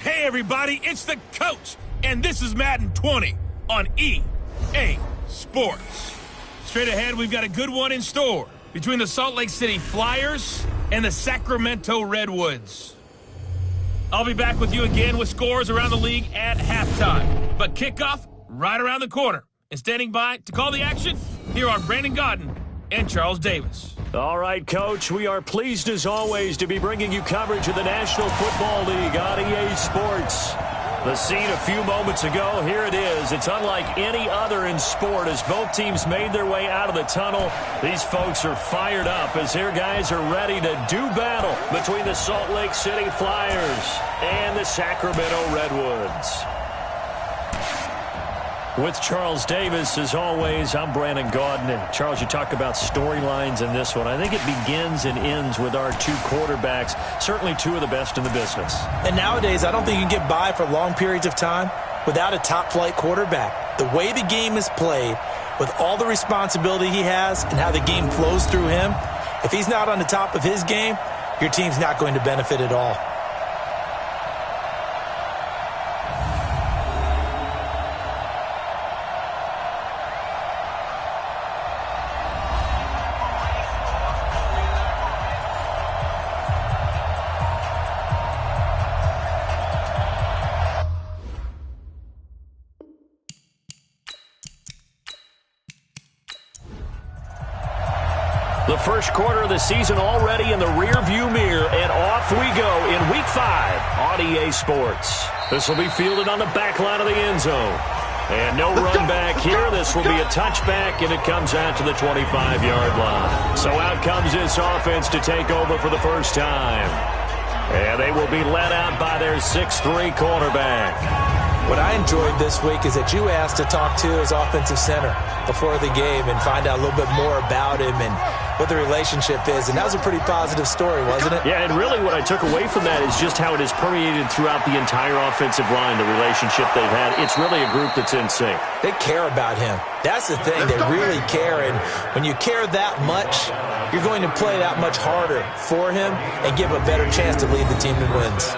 Hey everybody, it's the coach, and this is Madden 20 on EA Sports. Straight ahead, we've got a good one in store between the Salt Lake City Flyers and the Sacramento Redwoods. I'll be back with you again with scores around the league at halftime. But kickoff right around the corner. And standing by to call the action, here are Brandon Godden and Charles Davis. All right, Coach, we are pleased as always to be bringing you coverage of the National Football League on EA Sports. The scene a few moments ago, here it is. It's unlike any other in sport as both teams made their way out of the tunnel. These folks are fired up as their guys are ready to do battle between the Salt Lake City Flyers and the Sacramento Redwoods. With Charles Davis, as always, I'm Brandon Godden. And Charles, you talk about storylines in this one. I think it begins and ends with our two quarterbacks, certainly two of the best in the business. And nowadays, I don't think you can get by for long periods of time without a top-flight quarterback. The way the game is played, with all the responsibility he has and how the game flows through him, if he's not on the top of his game, your team's not going to benefit at all. The first quarter of the season already in the rear-view mirror, and off we go in Week 5 on EA Sports. This will be fielded on the back line of the end zone. And no run back here. This will be a touchback, and it comes out to the 25-yard line. So out comes this offense to take over for the first time. And they will be led out by their 6'3 quarterback. What I enjoyed this week is that you asked to talk to his offensive center before the game and find out a little bit more about him and what the relationship is. And that was a pretty positive story, wasn't it? Yeah, and really what I took away from that is just how it has permeated throughout the entire offensive line, the relationship they've had. It's really a group that's in sync. They care about him. That's the thing. They really care. And when you care that much, you're going to play that much harder for him and give a better chance to lead the team to wins.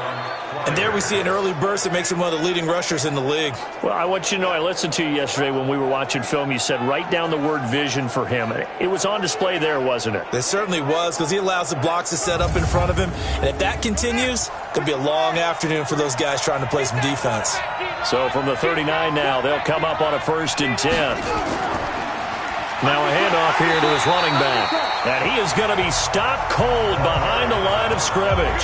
And there we see an early burst that makes him one of the leading rushers in the league. Well, I want you to know, I listened to you yesterday when we were watching film. You said write down the word vision for him. It was on display there, wasn't it? It certainly was, because he allows the blocks to set up in front of him. And if that continues, it could be a long afternoon for those guys trying to play some defense. So from the 39 now, they'll come up on a 1st and 10. Now a handoff here to his running back. And he is going to be stopped cold behind the line of scrimmage.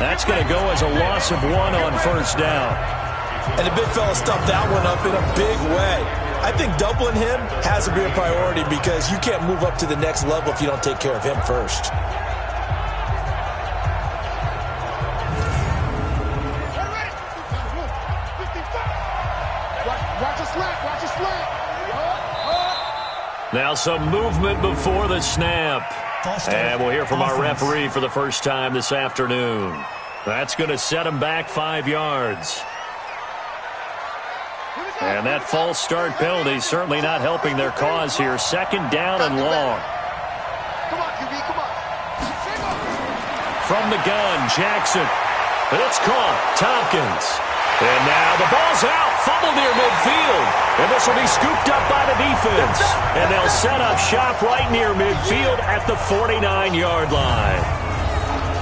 That's going to go as a loss of 1 on 1st down. And the big fella stuffed that one up in a big way. I think doubling him has to be a priority because you can't move up to the next level if you don't take care of him first. Now some movement before the snap. And we'll hear from our referee for the first time this afternoon. That's going to set him back 5 yards. And that false start penalty certainly not helping their cause here. 2nd down and long. From the gun, Jackson. And it's caught. Tompkins. And now the ball's out. Fumble near midfield. And this will be scooped up by the defense. And they'll set up shop right near midfield at the 49-yard line.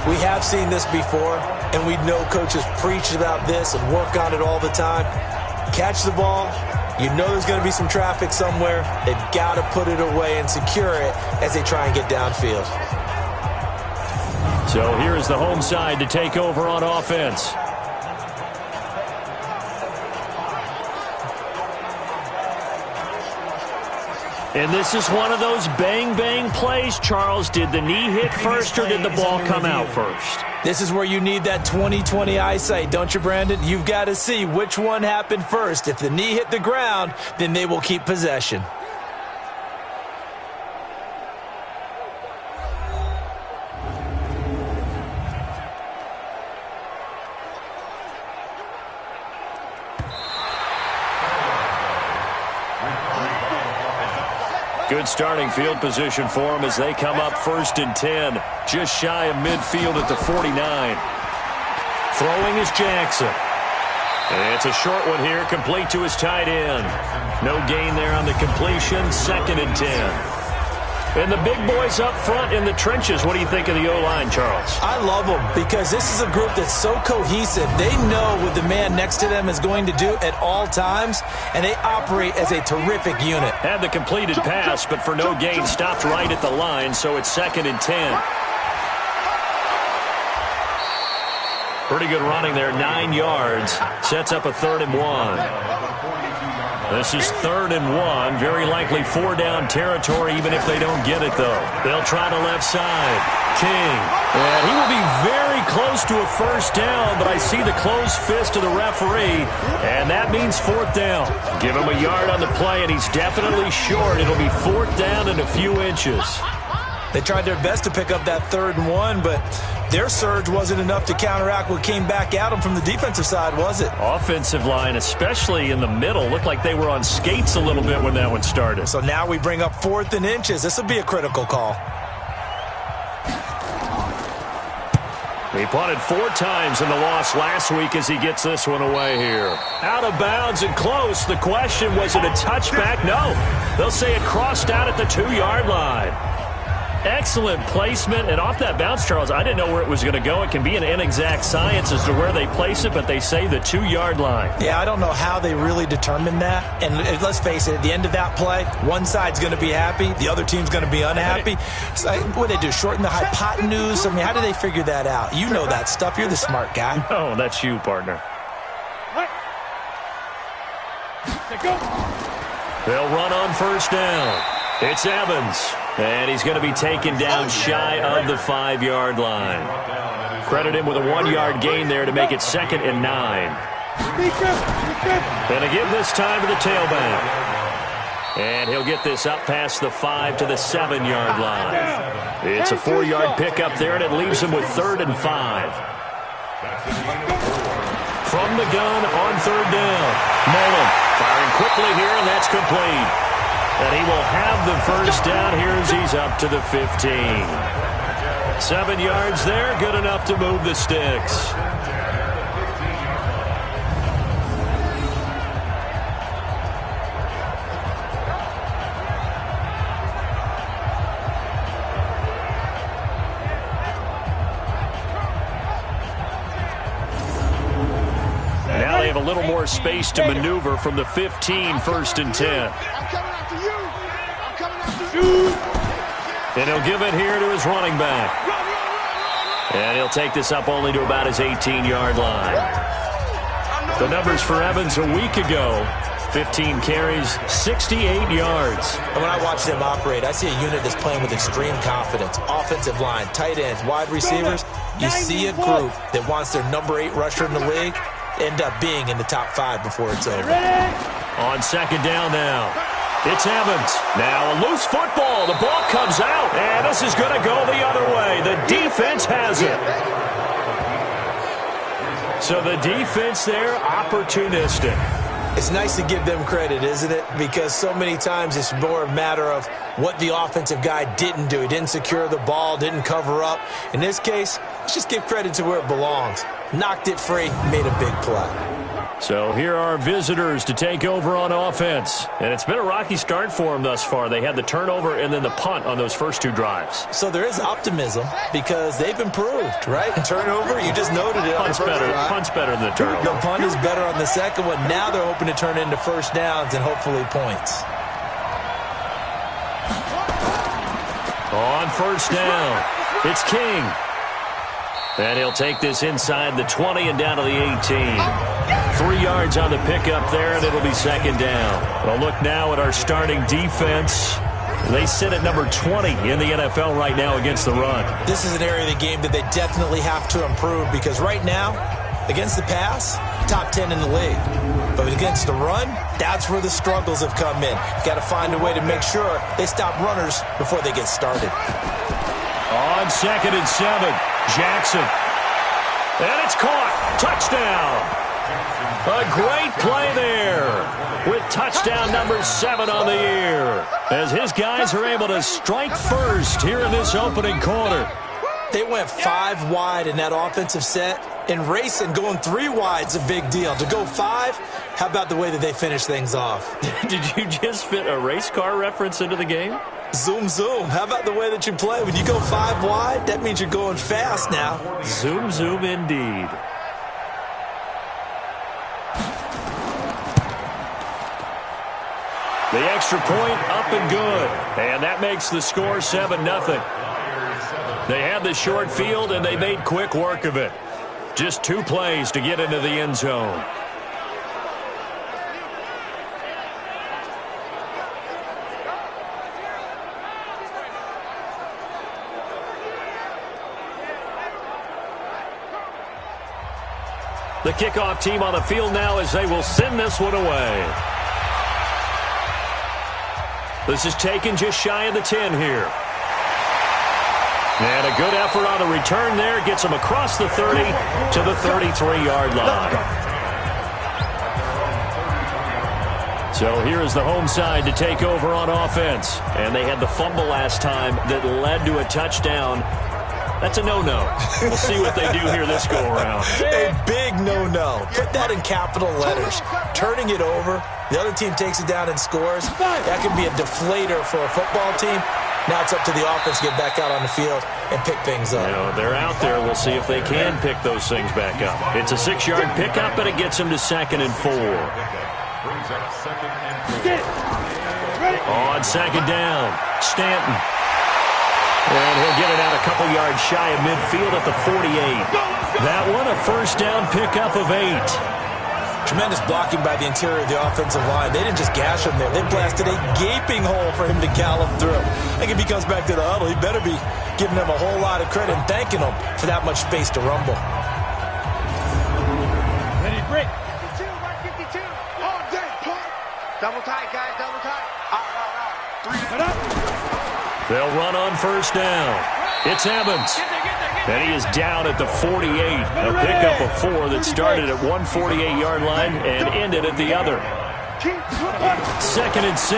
We have seen this before, and we know coaches preach about this and work on it all the time. Catch the ball. You know there's going to be some traffic somewhere. They've got to put it away and secure it as they try and get downfield. So here's the home side to take over on offense. And this is one of those bang-bang plays, Charles. Did the knee hit first or did the ball come out first? This is where you need that 20/20 eyesight, don't you, Brandon? You've got to see which one happened first. If the knee hit the ground, then they will keep possession. Good starting field position for them as they come up 1st and 10. Just shy of midfield at the 49. Throwing is Jackson. It's a short one here, complete to his tight end. No gain there on the completion, 2nd and 10. And the big boys up front in the trenches. What do you think of the O-line, Charles? I love them because this is a group that's so cohesive. They know what the man next to them is going to do at all times, and they operate as a terrific unit. Had the completed pass, but for no gain, stopped right at the line, so it's 2nd and 10. Pretty good running there, 9 yards. Sets up a 3rd and 1. This is 3rd and 1. Very likely 4 down territory, even if they don't get it, though. They'll try the left side. King. And he will be very close to a 1st down, but I see the closed fist of the referee, and that means 4th down. Give him a yard on the play, and he's definitely short. It'll be 4th down and a few inches. They tried their best to pick up that 3rd and 1, but their surge wasn't enough to counteract what came back at them from the defensive side, was it? Offensive line, especially in the middle, looked like they were on skates a little bit when that one started. So now we bring up 4th and inches. This will be a critical call. He punted 4 times in the loss last week as he gets this one away here. Out of bounds and close. The question, was it a touchback? No. They'll say it crossed out at the 2-yard line. Excellent placement, and off that bounce, Charles, I didn't know where it was going to go. It can be an inexact science as to where they place it, but they say the 2-yard line. Yeah, I don't know how they really determined that. And let's face it, at the end of that play, one side's going to be happy, the other team's going to be unhappy. So, what do they do, shorten the hypotenuse? I mean, how do they figure that out? You know that stuff. You're the smart guy. Oh, that's you, partner. They'll run on 1st down. It's Evans, and he's going to be taken down shy of the 5-yard line. Credit him with a 1-yard gain there to make it 2nd and 9. Going to give this time to the tailback. And he'll get this up past the 5 to the 7-yard line. It's a 4-yard pickup there, and it leaves him with 3rd and 5. From the gun on 3rd down. Mullen firing quickly here, and that's complete. And he will have the 1st down here as he's up to the 15. 7 yards there, good enough to move the sticks. Now they have a little more space to maneuver from the 15, 1st and 10. And he'll give it here to his running back. And he'll take this up only to about his 18-yard line. The numbers for Evans a week ago, 15 carries, 68 yards. And when I watch them operate, I see a unit that's playing with extreme confidence. Offensive line, tight ends, wide receivers. You see a group that wants their number 8 rusher in the league end up being in the top 5 before it's over. On 2nd down now. It's Evans. Now a loose football. The ball comes out, and this is going to go the other way. The defense has it. So the defense there, opportunistic. It's nice to give them credit, isn't it? Because so many times it's more a matter of what the offensive guy didn't do. He didn't secure the ball, didn't cover up. In this case, let's just give credit to where it belongs. Knocked it free, made a big play. So here are visitors to take over on offense. And it's been a rocky start for them thus far. They had the turnover and then the punt on those first 2 drives. So there is optimism because they've improved, right? Turnover, you just noted it. Punt's better than the turnover. The punt is better on the second one. Now they're hoping to turn into 1st downs and hopefully points. On 1st down, it's King. And he'll take this inside the 20 and down to the 18. 3 yards on the pickup there, and it'll be 2nd down. Well, look now at our starting defense. They sit at number 20 in the NFL right now against the run. This is an area of the game that they definitely have to improve because right now, against the pass, top 10 in the league. But against the run, that's where the struggles have come in. Got to find a way to make sure they stop runners before they get started. On 2nd and 7, Jackson. And it's caught. Touchdown. A great play there with touchdown number 7 on the year as his guys are able to strike first here in this opening quarter. They went 5 wide in that offensive set. In racing, going 3 wide's a big deal. To go 5, how about the way that they finish things off? Did you just fit a race car reference into the game? Zoom, zoom. How about the way that you play? When you go 5 wide, that means you're going fast now. Zoom, zoom indeed. The extra point up and good. And that makes the score 7-0. They had the short field, and they made quick work of it. Just 2 plays to get into the end zone. The kickoff team on the field now as they will send this one away. This is taken just shy of the 10 here. And a good effort on the return there. Gets him across the 30 to the 33-yard line. So here is the home side to take over on offense. And they had the fumble last time that led to a touchdown. That's a no-no. We'll see what they do here this go-around. A big no-no. Put that in capital letters. Turning it over, the other team takes it down and scores. That can be a deflator for a football team. Now it's up to the offense to get back out on the field and pick things up. You know, they're out there. We'll see if they can pick those things back up. It's a 6-yard pickup, and it gets them to 2nd and 4. On 2nd down, Stanton. And he'll get it out a couple yards shy of midfield at the 48. That one, a first down pickup of 8. Tremendous blocking by the interior of the offensive line. They didn't just gash him there. They blasted a gaping hole for him to gallop through. I think if he comes back to the huddle, he better be giving them a whole lot of credit and thanking them for that much space to rumble. Ready, break. 52, 152. All day, punt. Double tight, guys, double tight. Out. 3. They'll run on first down. It's Evans. And he is down at the 48. A pickup of 4 that started at 148-yard line and ended at the other. 2nd and 6.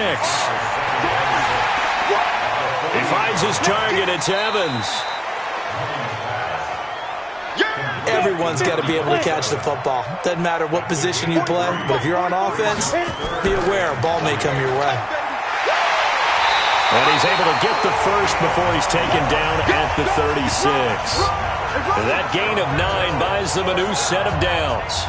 He finds his target. It's Evans. Everyone's got to be able to catch the football. Doesn't matter what position you play, but if you're on offense, be aware a ball may come your way. And he's able to get the first before he's taken down at the 36. That gain of 9 buys them a new set of downs.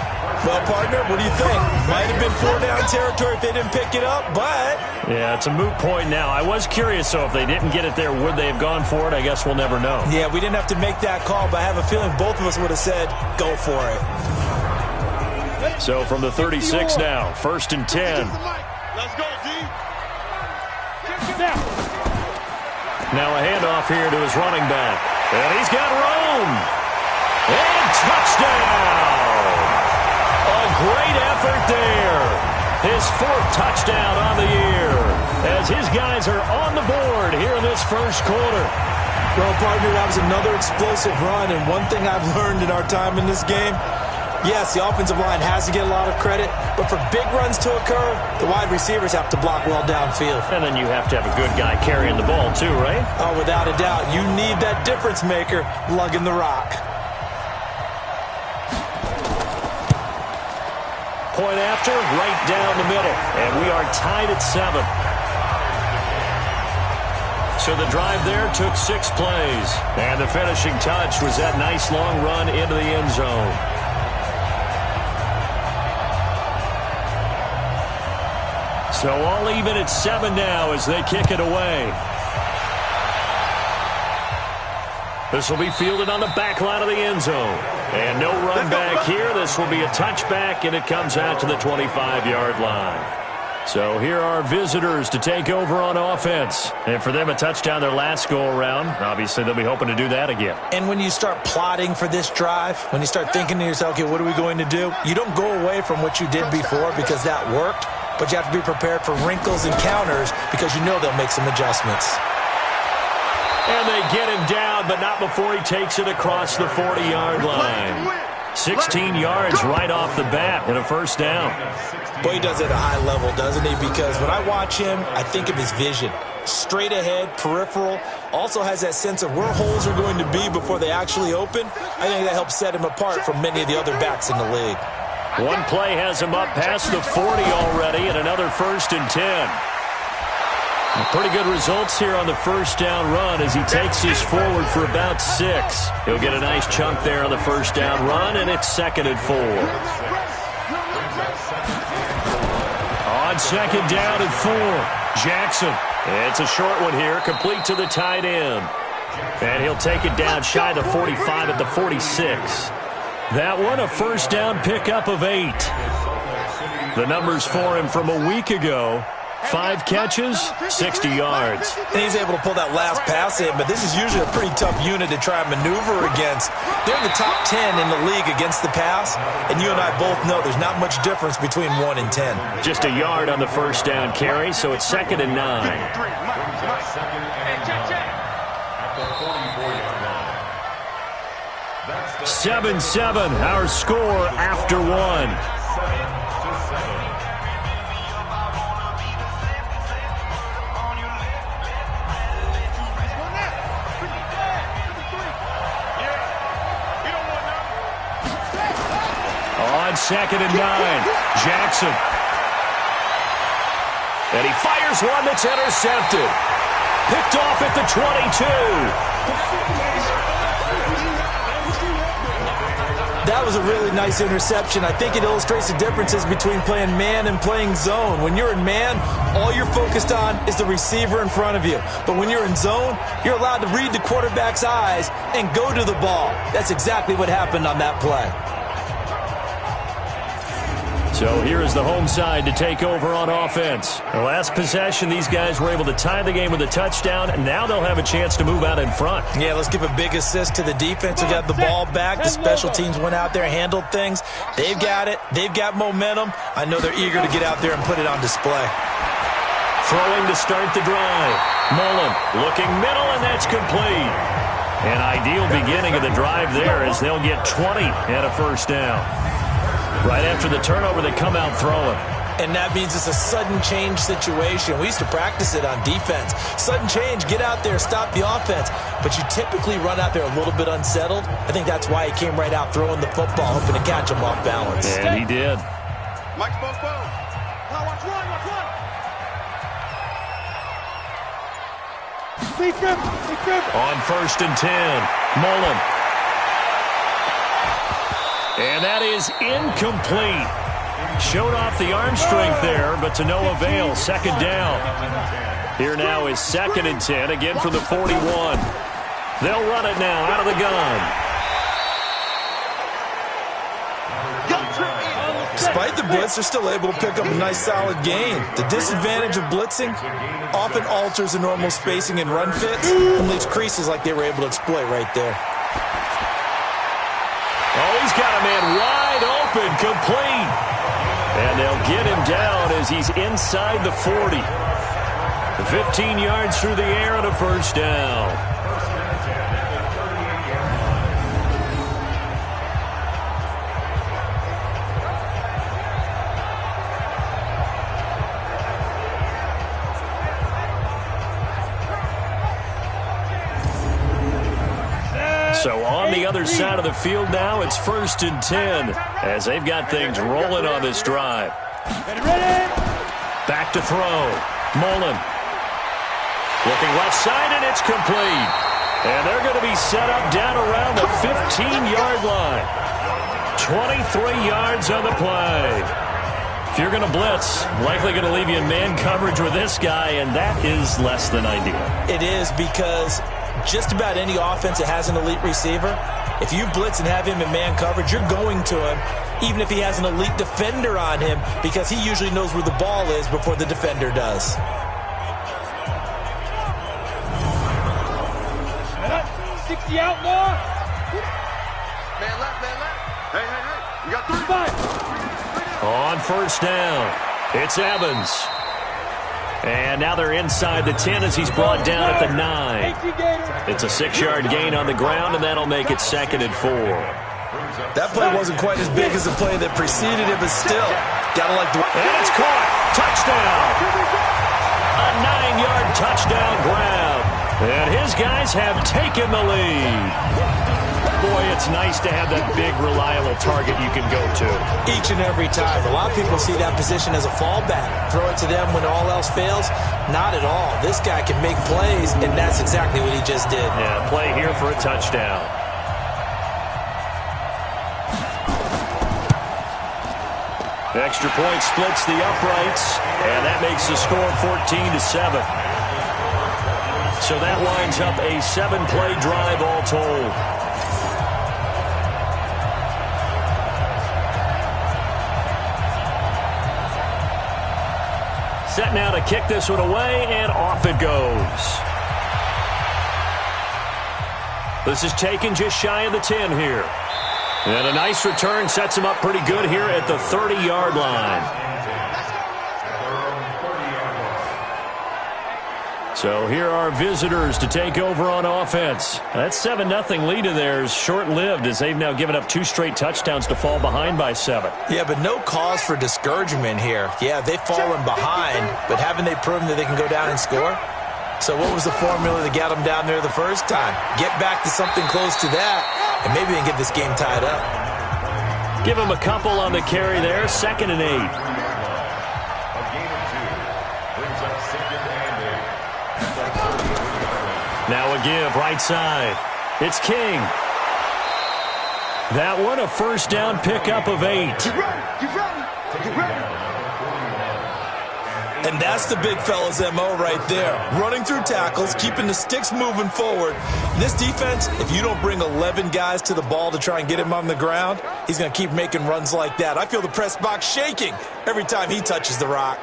Well, partner, what do you think? Might have been 4-down territory if they didn't pick it up, but... Yeah, it's a moot point now. I was curious, so if they didn't get it there, would they have gone for it? I guess we'll never know. Yeah, we didn't have to make that call, but I have a feeling both of us would have said, go for it. So from the 36 now, 1st and 10. Let's go, D. Now a handoff here to his running back. And he's got room. And touchdown. A great effort there. His 4th touchdown on the year as his guys are on the board here in this first quarter. Well, partner, that was another explosive run, and one thing I've learned in our time in this game, yes, the offensive line has to get a lot of credit, but for big runs to occur, the wide receivers have to block well downfield. And then you have to have a good guy carrying the ball too, right? Oh, without a doubt. You need that difference maker lugging the rock. Point after, right down the middle. And we are tied at 7. So the drive there took 6 plays. And the finishing touch was that nice long run into the end zone. So all even at 7 now as they kick it away. This will be fielded on the back line of the end zone. And no run back here. This will be a touchback, and it comes out to the 25-yard line. So here are visitors to take over on offense. And for them, a touchdown their last go-around. Obviously, they'll be hoping to do that again. And when you start plotting for this drive, when you start thinking to yourself, okay, what are we going to do? You don't go away from what you did before because that worked, but you have to be prepared for wrinkles and counters because you know they'll make some adjustments. And they get him down, but not before he takes it across the 40-yard line. 16 yards right off the bat and a first down. Boy, he does it at a high level, doesn't he? Because when I watch him, I think of his vision. Straight ahead, peripheral, also has that sense of where holes are going to be before they actually open. I think that helps set him apart from many of the other backs in the league. One play has him up past the 40 already and another 1st and 10. Pretty good results here on the first down run as he takes this forward for about 6. He'll get a nice chunk there on the first down run, and it's 2nd and 4. On 2nd down and 4, Jackson. It's a short one here, complete to the tight end. And he'll take it down shy of the 45 at the 46. That one a first down pickup of 8. The numbers for him from a week ago. 5 catches, 60 yards. And he's able to pull that last pass in, but this is usually a pretty tough unit to try and maneuver against. They're in the top 10 in the league against the pass, and you and I both know there's not much difference between 1 and 10. Just a yard on the first down carry, so it's 2nd and 9. 7-7, our score after 1. On 2nd and 9, Jackson. And he fires one that's intercepted. Picked off at the 22. That was a really nice interception. I think it illustrates the differences between playing man and playing zone. When you're in man, all you're focused on is the receiver in front of you. But when you're in zone, you're allowed to read the quarterback's eyes and go to the ball. That's exactly what happened on that play. So here is the home side to take over on offense. The last possession, these guys were able to tie the game with a touchdown, and now they'll have a chance to move out in front. Yeah, let's give a big assist to the defense who got the ball back. The special teams went out there, handled things. They've got it. They've got momentum. I know they're eager to get out there and put it on display. Throwing to start the drive. Mullen looking middle, and that's complete. An ideal beginning of the drive there as they'll get 20 and a first down. Right after the turnover, they come out throwing. And that means it's a sudden change situation. We used to practice it on defense. Sudden change, get out there, stop the offense. But you typically run out there a little bit unsettled. I think that's why he came right out throwing the football, hoping to catch him off balance. And he did. Mike Bobo. Watch one, watch one. On 1st and 10, Mullen. And that is incomplete. Showed off the arm strength there, but to no avail. 2nd down. Here now is 2nd and 10, again for the 41. They'll run it now out of the gun. Despite the blitz, they're still able to pick up a nice solid gain. The disadvantage of blitzing often alters the normal spacing and run fits and leaves creases like they were able to exploit right there. Oh, he's got a man wide open, complete. And they'll get him down as he's inside the 40. 15 yards through the air and a first down. So on the other side of the field now, it's 1st and 10 as they've got things rolling on this drive. Back to throw. Mullen. Looking left side, and it's complete. And they're going to be set up down around the 15-yard line. 23 yards on the play. If you're going to blitz, likely going to leave you in man coverage with this guy, and that is less than ideal. It is because just about any offense that has an elite receiver, if you blitz and have him in man coverage, you're going to him, even if he has an elite defender on him, because he usually knows where the ball is before the defender does. Out more. Man left, man left. Hey. You got 35. On 1st down, it's Evans. And now they're inside the 10 as he's brought down at the 9. It's a 6-yard gain on the ground, and that'll make it 2nd and 4. That play wasn't quite as big as the play that preceded it, but still, gotta like the... And it's caught. Touchdown. A 9-yard touchdown grab. And his guys have taken the lead. Boy, it's nice to have that big, reliable target you can go to. Each and every time. A lot of people see that position as a fallback. Throw it to them when all else fails. Not at all. This guy can make plays, and that's exactly what he just did. Yeah, play here for a touchdown. Extra point splits the uprights, and that makes the score 14-7. So that winds up a 7-play drive all told. Set now to kick this one away, and off it goes. This is taken just shy of the 10 here. And a nice return sets him up pretty good here at the 30-yard line. So here are visitors to take over on offense. That 7-0 lead of theirs short-lived as they've now given up 2 straight touchdowns to fall behind by 7. Yeah, but no cause for discouragement here. Yeah, they've fallen behind, but haven't they proven that they can go down and score? So what was the formula that got them down there the first time? Get back to something close to that, and maybe they can get this game tied up. Give them a couple on the carry there, 2nd and 8. Now a give, right side. It's King. That one a first down pickup of 8. And that's the big fella's MO right there. Running through tackles, keeping the sticks moving forward. This defense, if you don't bring 11 guys to the ball to try and get him on the ground, he's going to keep making runs like that. I feel the press box shaking every time he touches the rock.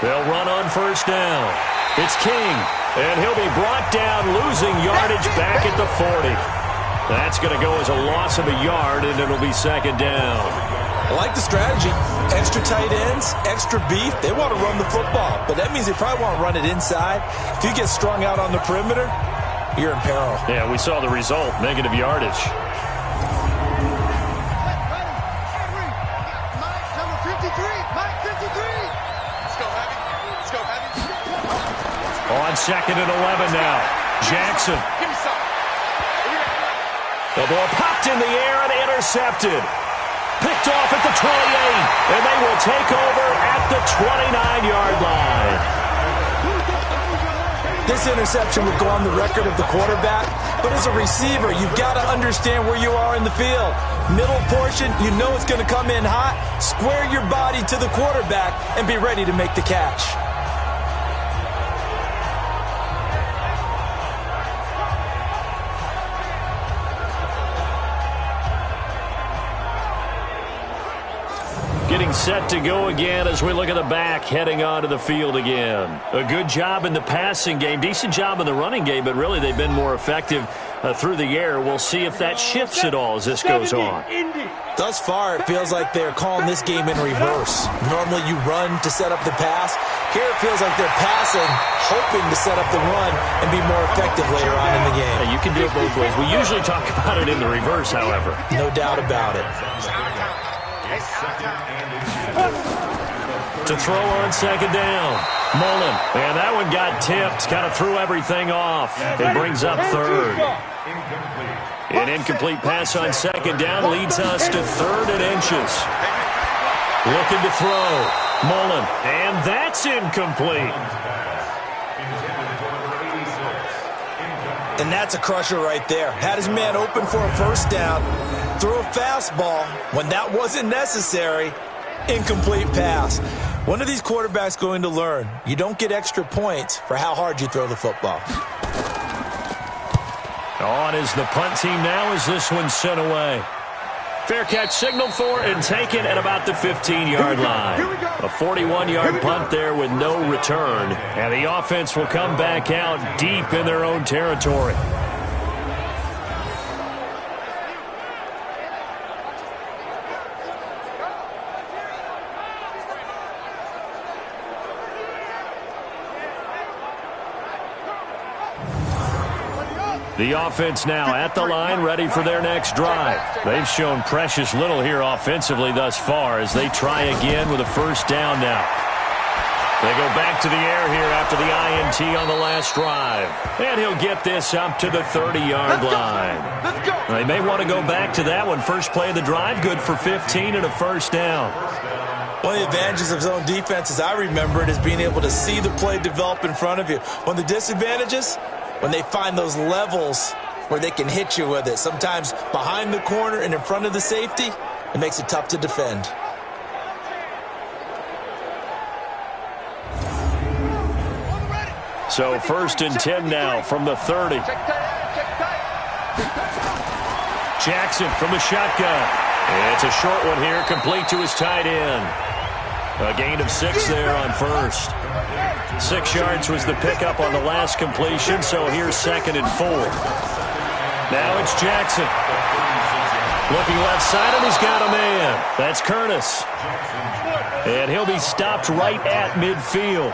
They'll run on first down. It's King, and he'll be brought down, losing yardage back at the 40. That's going to go as a loss of a yard, and it'll be 2nd down. I like the strategy. Extra tight ends, extra beef. They want to run the football, but that means they probably want to run it inside. If you get strung out on the perimeter, you're in peril. Yeah, we saw the result, negative yardage. On 2nd and 11 now. Jackson. The ball popped in the air and intercepted. Picked off at the 28, and they will take over at the 29-yard line. This interception would go on the record of the quarterback, but as a receiver, you've got to understand where you are in the field. Middle portion, you know it's going to come in hot. Square your body to the quarterback and be ready to make the catch. Getting set to go again as we look at the back heading onto the field again. A good job in the passing game, decent job in the running game, but really they've been more effective through the air. We'll see if that shifts at all as this goes on. Thus far, it feels like they're calling this game in reverse. Normally you run to set up the pass. Here it feels like they're passing, hoping to set up the run and be more effective later on in the game. Yeah, you can do it both ways. We usually talk about it in the reverse, however. No doubt about it. To throw on 2nd down. Mullen. And that one got tipped. Kind of threw everything off. It brings up 3rd. An incomplete pass on 2nd down leads us to 3rd and inches. Looking to throw. Mullen. And that's incomplete. And that's a crusher right there. Had his man open for a first down. Threw a fastball when that wasn't necessary. Incomplete pass. One of these quarterbacks going to learn, you don't get extra points for how hard you throw the football. On is the punt team now as this one's sent away. Fair catch signaled for and taken at about the 15-yard line. A 41-yard punt there with no return. And the offense will come back out deep in their own territory. The offense now at the line, ready for their next drive. They've shown precious little here offensively thus far as they try again with a first down now. They go back to the air here after the INT on the last drive. And he'll get this up to the 30-yard line. They may want to go back to that one. First play of the drive, good for 15 and a first down. One of the advantages of zone defense, as I remember it, is being able to see the play develop in front of you. One of the disadvantages, when they find those levels where they can hit you with it, sometimes behind the corner and in front of the safety, it makes it tough to defend. So first and 10 now from the 30. Jackson from the shotgun. It's a short one here, complete to his tight end. A gain of 6 there on first. 6 yards was the pickup on the last completion, so here's 2nd and 4. Now it's Jackson. Looking left side, and he's got a man. That's Curtis. And he'll be stopped right at midfield.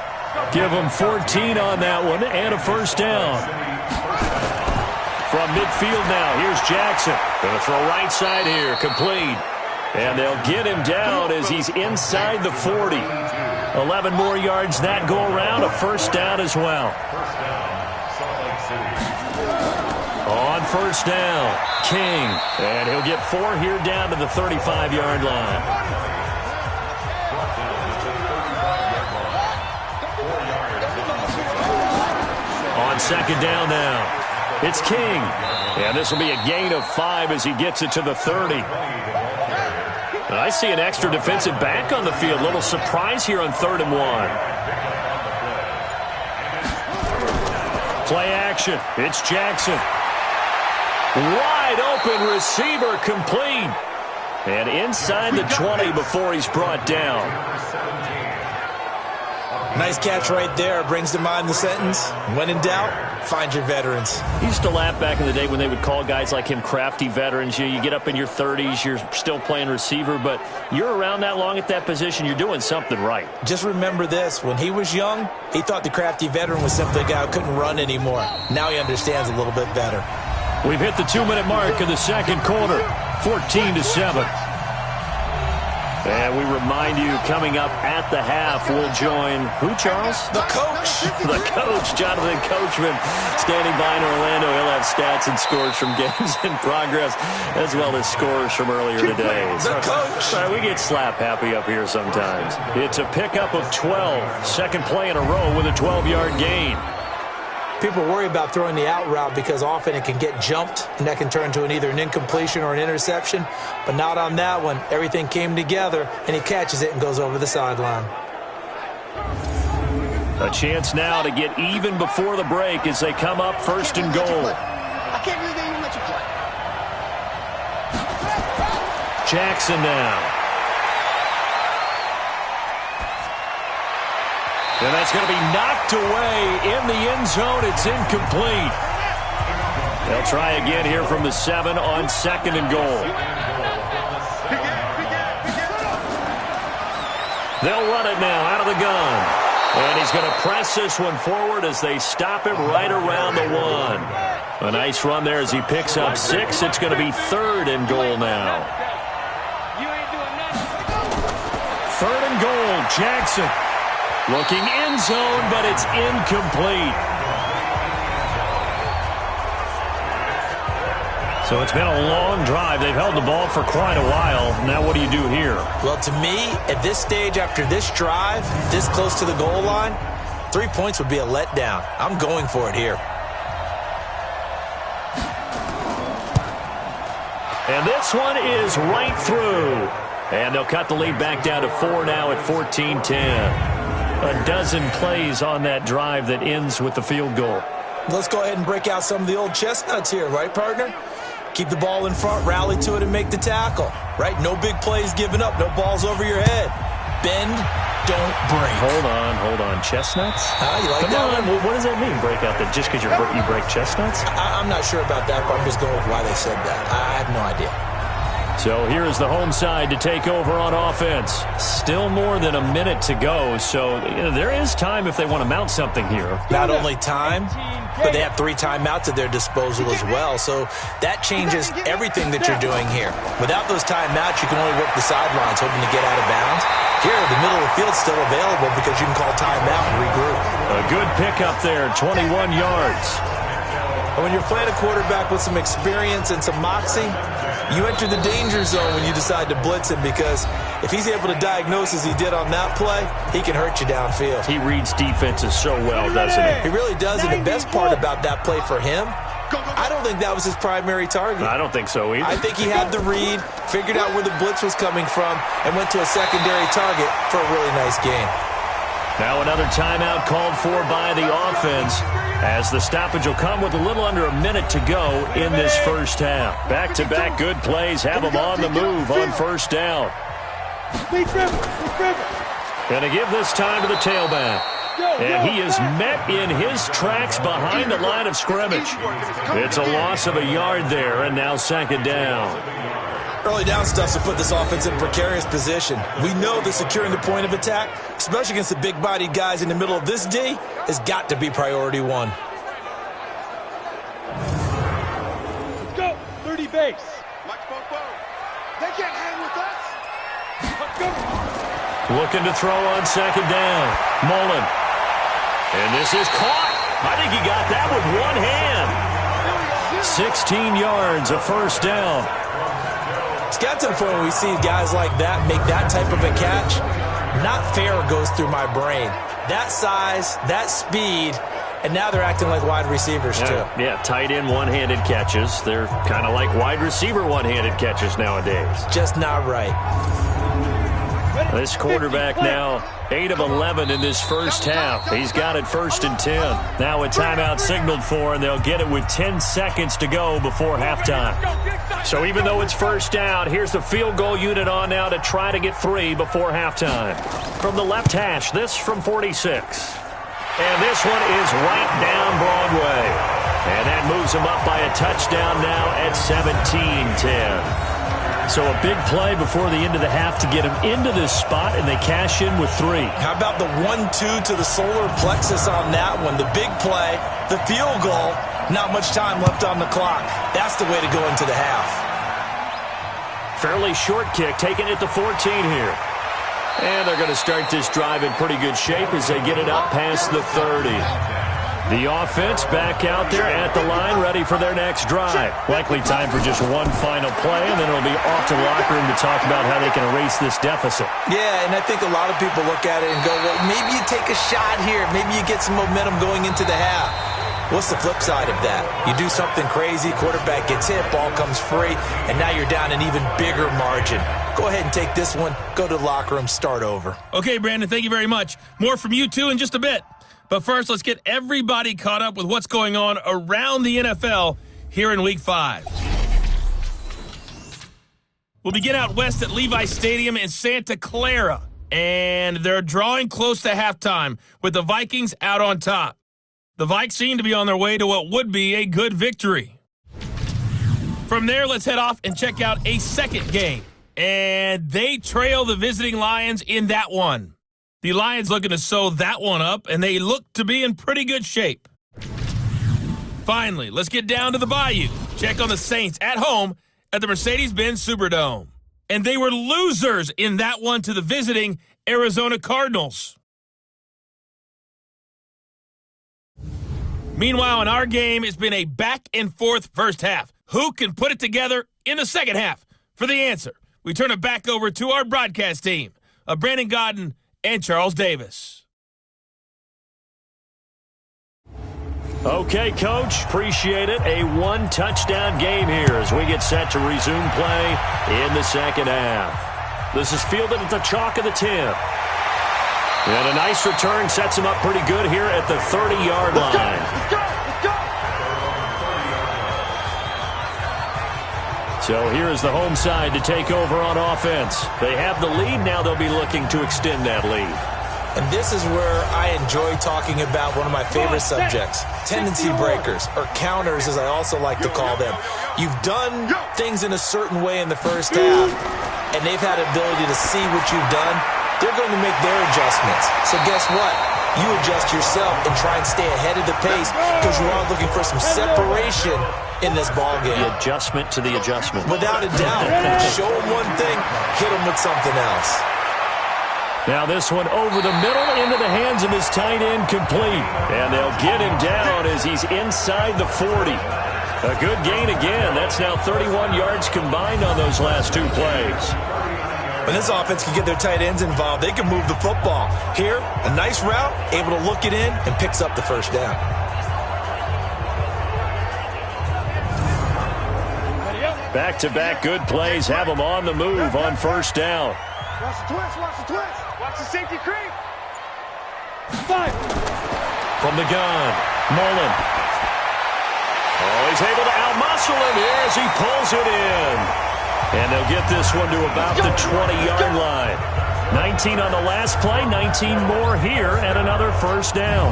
Give him 14 on that one and a first down. From midfield now, here's Jackson. Going to throw right side here, complete. And they'll get him down as he's inside the 40. 11 more yards that go around, a first down as well. On first down, King. And he'll get 4 here down to the 35-yard line. On second down now, it's King. And this will be a gain of 5 as he gets it to the 30. And I see an extra defensive back on the field. Little surprise here on 3rd and 1. Play action. It's Jackson. Wide open receiver, complete. And inside the 20 before he's brought down. Nice catch right there. Brings to mind the sentence, when in doubt, find your veterans. He used to laugh back in the day when they would call guys like him crafty veterans. You get up in your 30s, you're still playing receiver, but you're around that long at that position, you're doing something right. Just remember this. When he was young, he thought the crafty veteran was simply a guy who couldn't run anymore. Now he understands a little bit better. We've hit the 2-minute mark of the second quarter, 14-7. And we remind you, coming up at the half, we'll join who, Charles? The coach. The coach, Jonathan Coachman, standing by in Orlando. He'll have stats and scores from games in progress, as well as scores from earlier today. The coach. All right, we get slap happy up here sometimes. It's a pickup of 12. Second play in a row with a 12-yard gain. People worry about throwing the out route because often it can get jumped, and that can turn to either an incompletion or an interception. But not on that one. Everything came together, and he catches it and goes over the sideline. A chance now to get even before the break as they come up 1st and goal. I can't believe they even let you play. Jackson now. And that's going to be knocked away in the end zone. It's incomplete. They'll try again here from the 7 on 2nd and goal. They'll run it now out of the gun. And he's going to press this one forward as they stop it right around the 1. A nice run there as he picks up 6. It's going to be 3rd and goal now. 3rd and goal, Jackson. Looking end zone, but it's incomplete. So it's been a long drive. They've held the ball for quite a while. Now what do you do here? Well, to me, at this stage, after this drive, this close to the goal line, 3 points would be a letdown. I'm going for it here. And this one is right through. And they'll cut the lead back down to 4 now at 14-10. A dozen plays on that drive that ends with the field goal. Let's go ahead and break out some of the old chestnuts here, right, partner? Keep the ball in front, rally to it, and make the tackle, right? No big plays given up, no balls over your head. Bend, don't break. Hold on. Chestnuts? You like Come that on. one? What does that mean, break out? That just because you break chestnuts? I'm not sure about that, but I'm just going with why they said that. I have no idea. So here is the home side to take over on offense. Still more than a minute to go, so there is time if they want to mount something here. Not only time, but they have 3 timeouts at their disposal as well, so that changes everything that you're doing here. Without those timeouts, you can only work the sidelines, hoping to get out of bounds. Here, the middle of the field's still available because you can call timeout and regroup. A good pickup there, 21 yards. And when you're playing a quarterback with some experience and some moxie, you enter the danger zone when you decide to blitz him, because if he's able to diagnose as he did on that play, he can hurt you downfield. He reads defenses so well, doesn't he? He really does, and the best part about that play for him, I don't think that was his primary target. I don't think so either. I think he had the read, figured out where the blitz was coming from, and went to a secondary target for a really nice game. Now another timeout called for by the offense, as the stoppage will come with a little under a minute to go in this first half. Back-to-back good plays have them on the move on first down. Going to give this time to the tailback. And he is met in his tracks behind the line of scrimmage. It's a loss of a yard there, and now second down. Early down stuff to put this offense in a precarious position. We know that securing the point of attack, especially against the big-bodied guys in the middle of this D, has got to be priority 1. Let's go, 30 base. They can't hang with us. Let's go. Looking to throw on second down. Mullen. And this is caught. I think he got that with one hand. 16 yards, a first down. It's got to the point where we see guys like that make that type of a catch. Not fair goes through my brain. That size, that speed, and now they're acting like wide receivers too. Yeah, tight end one-handed catches. They're kind of like wide receiver one-handed catches nowadays. Just not right. This quarterback now 8 of 11 in this first half. He's got it 1st and 10. Now a timeout signaled for, and they'll get it with 10 seconds to go before halftime. So even though it's first down, here's the field goal unit on now to try to get 3 before halftime. From the left hash, this from 46. And this one is right down Broadway. And that moves them up by a touchdown now at 17-10. So a big play before the end of the half to get them into this spot, and they cash in with 3. How about the 1-2 to the solar plexus on that one? The big play, the field goal, not much time left on the clock. That's the way to go into the half. Fairly short kick, taking it to 14 here. And they're going to start this drive in pretty good shape as they get it up past the 30. The offense back out there at the line, ready for their next drive. Likely time for just one final play, and then it'll be off to the locker room to talk about how they can erase this deficit. Yeah, and I think a lot of people look at it and go, well, maybe you take a shot here. Maybe you get some momentum going into the half. What's the flip side of that? You do something crazy, quarterback gets hit, ball comes free, and now you're down an even bigger margin. Go ahead and take this one, go to the locker room, start over. Okay, Brandon, thank you very much. More from you two in just a bit. But first, let's get everybody caught up with what's going on around the NFL here in Week 5. We'll begin out west at Levi's Stadium in Santa Clara. And they're drawing close to halftime with the Vikings out on top. The Vikes seem to be on their way to what would be a good victory. From there, let's head off and check out a second game. And they trail the visiting Lions in that one. The Lions looking to sew that one up, and they look to be in pretty good shape. Finally, let's get down to the Bayou. Check on the Saints at home at the Mercedes-Benz Superdome. And they were losers in that one to the visiting Arizona Cardinals. Meanwhile, in our game, it's been a back-and-forth first half. Who can put it together in the second half? For the answer, we turn it back over to our broadcast team of Brandon Godden and Charles Davis. Okay, Coach, appreciate it. A one-touchdown game here as we get set to resume play in the second half. This is fielded at the chalk of the 10. And a nice return sets him up pretty good here at the 30-yard line. Let's go! So here is the home side to take over on offense. They have the lead. Now they'll be looking to extend that lead. And this is where I enjoy talking about one of my favorite subjects, tendency breakers, or counters as I also like to call them. You've done things in a certain way in the first half, and they've had ability to see what you've done. They're going to make their adjustments. So guess what? You adjust yourself and try and stay ahead of the pace because you're all looking for some separation in this ball game. The adjustment to the adjustment. Without a doubt. Show them one thing, hit them with something else. Now this one over the middle into the hands of his tight end, complete. And they'll get him down as he's inside the 40. A good gain again. That's now 31 yards combined on those last two plays. When this offense can get their tight ends involved, they can move the football. Here, a nice route, able to look it in, and picks up the first down. Back-to-back good plays have them on the move on first down. Watch the twist, watch the twist. Watch the safety creep. 5. From the gun, Mullen. Oh, he's able to outmuscle him here as he pulls it in. And they'll get this one to about the 20-yard line. 19 on the last play, 19 more here, and another first down.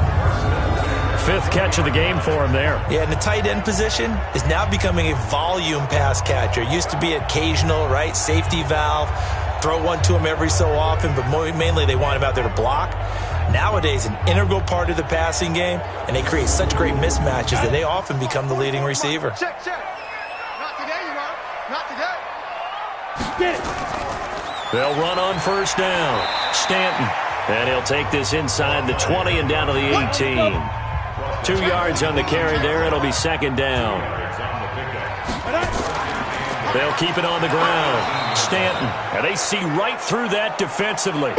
5th catch of the game for him there. Yeah, and the tight end position is now becoming a volume pass catcher. It used to be occasional, right? Safety valve, throw one to him every so often, but mainly they want him out there to block. Nowadays, an integral part of the passing game, and they create such great mismatches that they often become the leading receiver. Check, check. Not today, you know. Not today. Get it. They'll run on first down. Stanton. And he'll take this inside the 20 and down to the 18. 2 yards on the carry there. It'll be second down. They'll keep it on the ground. Stanton. And they see right through that defensively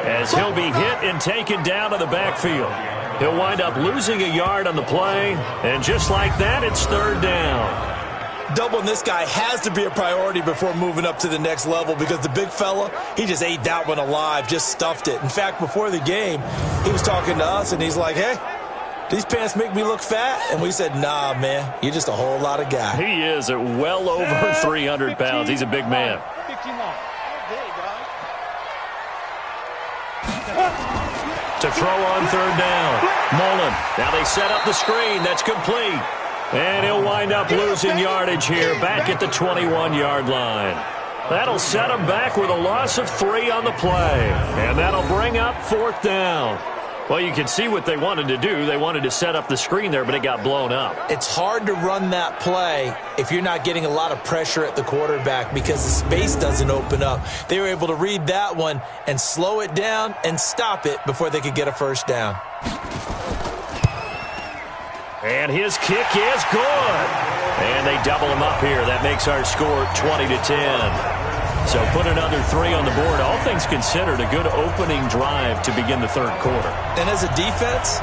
as he'll be hit and taken down to the backfield. He'll wind up losing a yard on the play. And just like that, it's third down. Doubling this guy has to be a priority before moving up to the next level because the big fella, he just ate that one alive, just stuffed it. In fact, before the game, he was talking to us, and he's like, hey, these pants make me look fat? And we said, nah, man, you're just a whole lot of guy. He is at well over 300 pounds. He's a big man. 15 long. To throw on third down. Mullen. Now they set up the screen. That's complete. And he'll wind up losing yardage here back at the 21-yard line. That'll set him back with a loss of 3 on the play. And that'll bring up fourth down. Well, you can see what they wanted to do. They wanted to set up the screen there, but it got blown up. It's hard to run that play if you're not getting a lot of pressure at the quarterback because the space doesn't open up. They were able to read that one and slow it down and stop it before they could get a first down. And his kick is good. And they double him up here. That makes our score 20-10. So put another 3 on the board. All things considered, a good opening drive to begin the third quarter. And as a defense,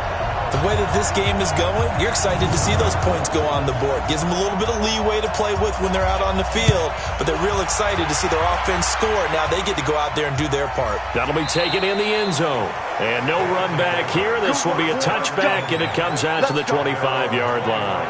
the way that this game is going, you're excited to see those points go on the board. Gives them a little bit of leeway to play with when they're out on the field, but they're real excited to see their offense score. Now they get to go out there and do their part. That'll be taken in the end zone. And no run back here. This will be a touchback, and it comes out to the 25-yard line.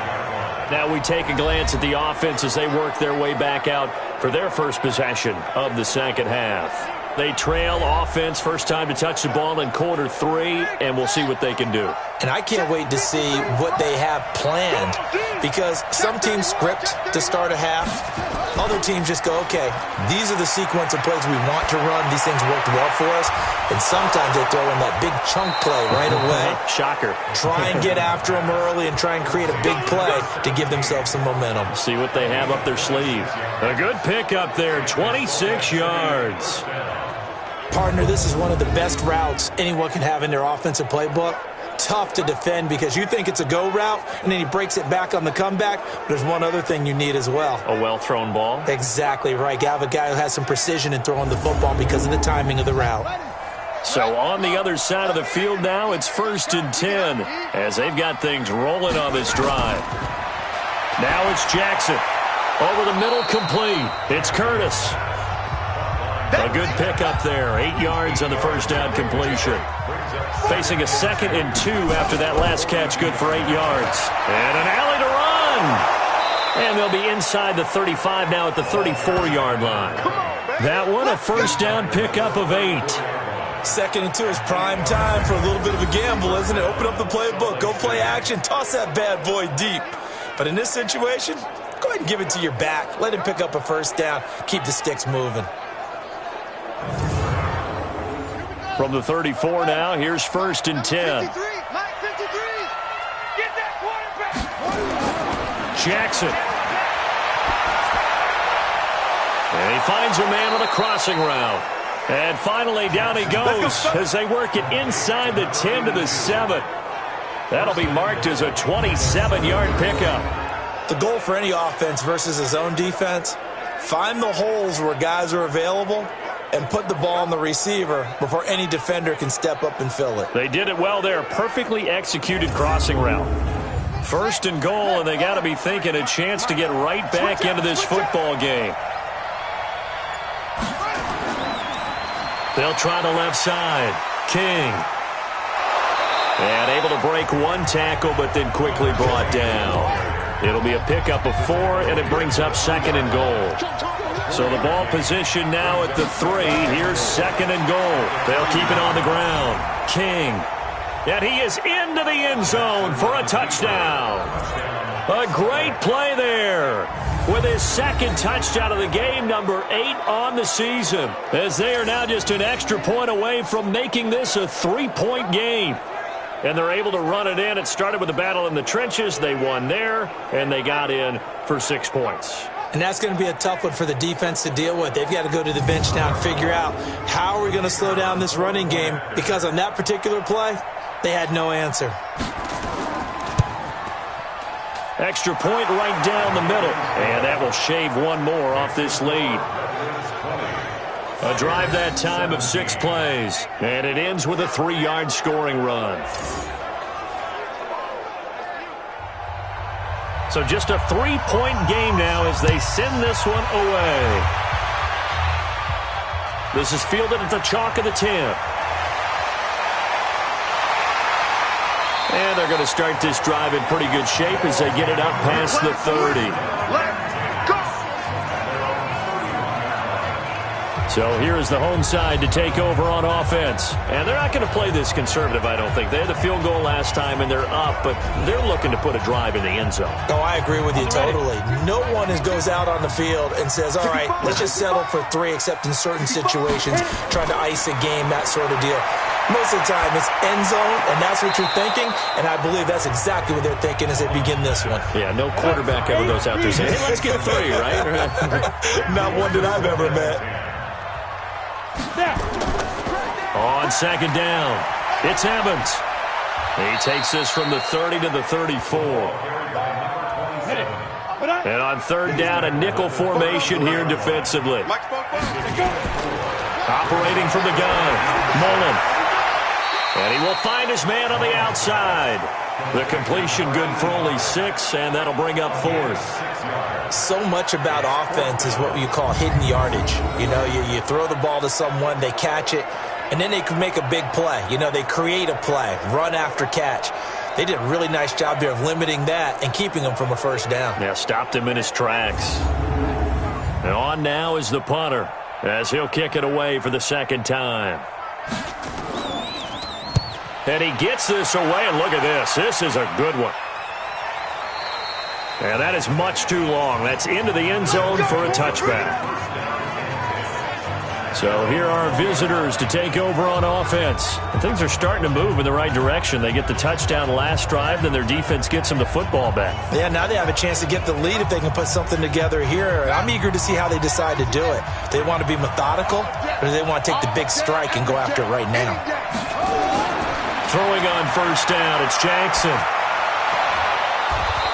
Now we take a glance at the offense as they work their way back out for their first possession of the second half. They trail offense, first time to touch the ball in quarter 3, and we'll see what they can do. And I can't wait to see what they have planned because some teams script to start a half. Other teams just go, okay, these are the sequence of plays we want to run. These things worked well for us. And sometimes they throw in that big chunk play right away. Shocker. Try and get after them early and try and create a big play to give themselves some momentum. See what they have up their sleeve. A good pickup there, 26 yards. Partner, this is one of the best routes anyone can have in their offensive playbook. Tough to defend because you think it's a go route, and then he breaks it back on the comeback. But there's one other thing you need as well. A well-thrown ball? Exactly right. You have a guy who has some precision in throwing the football because of the timing of the route. So on the other side of the field now, it's 1st and 10 as they've got things rolling on this drive. Now it's Jackson. Over the middle, complete. It's Curtis. A good pickup there. 8 yards on the first down completion. Facing a 2nd and 2 after that last catch, good for 8 yards. And an alley to run. And they'll be inside the 35 now at the 34-yard line. That one, a first down pickup of 8. 2nd and 2 is prime time for a little bit of a gamble, isn't it? Open up the playbook, go play action, toss that bad boy deep. But in this situation, go ahead and give it to your back. Let him pick up a first down. Keep the sticks moving. From the 34 now, here's 1st and 10. 53, Mike 53. Get that quarterback. Jackson. And he finds a man on the crossing route. And finally, down he goes as they work it inside the 10 to the 7. That'll be marked as a 27-yard pickup. The goal for any offense versus his own defense, find the holes where guys are available and put the ball on the receiver before any defender can step up and fill it. They did it well there. Perfectly executed crossing route. 1st and goal, and they got to be thinking a chance to get right back into this football game. They'll try the left side. King. And able to break one tackle, but then quickly brought down. It'll be a pickup of 4, and it brings up 2nd and goal. So the ball position now at the 3. Here's 2nd and goal. They'll keep it on the ground. King. And he is into the end zone for a touchdown. A great play there with his 2nd touchdown of the game, number 8 on the season, as they are now just an extra point away from making this a 3-point game. And they're able to run it in. It started with a battle in the trenches. They won there, and they got in for 6 points. And that's going to be a tough one for the defense to deal with. They've got to go to the bench now and figure out how are we going to slow down this running game, because on that particular play, they had no answer. Extra point right down the middle, and that will shave one more off this lead. A drive that time of 6 plays, and it ends with a 3-yard scoring run. So just a 3-point game now as they send this one away. This is fielded at the chalk of the 10. And they're going to start this drive in pretty good shape as they get it up past the 30. So here is the home side to take over on offense. And they're not going to play this conservative, I don't think. They had the field goal last time, and they're up, but they're looking to put a drive in the end zone. Oh, I agree with you totally. No one goes out on the field and says, all right, let's just settle for 3, except in certain situations, trying to ice a game, that sort of deal. Most of the time, it's end zone, and that's what you're thinking, and I believe that's exactly what they're thinking as they begin this one. Yeah, no quarterback ever goes out there saying, hey, let's get 3, right? Not one that I've ever met. On 2nd down, it's Evans. He takes this from the 30 to the 34. And on 3rd down, a nickel formation here defensively. Operating from the gun, Mullen. And he will find his man on the outside. The completion good for only 6, and that'll bring up 4th. So much about offense is what you call hidden yardage. You know, you throw the ball to someone, they catch it, and then they can make a big play. You know, they create a play, run after catch. They did a really nice job there of limiting that and keeping him from a first down. Yeah, stopped him in his tracks. And on now is the punter as he'll kick it away for the 2nd time. And he gets this away, and look at this. This is a good one. And that is much too long. That's into the end zone for a touchback. So here are visitors to take over on offense. Things are starting to move in the right direction. They get the touchdown last drive, then their defense gets them the football back. Yeah, now they have a chance to get the lead if they can put something together here. I'm eager to see how they decide to do it. Do they want to be methodical, or do they want to take the big strike and go after it right now? Throwing on 1st down, it's Jackson.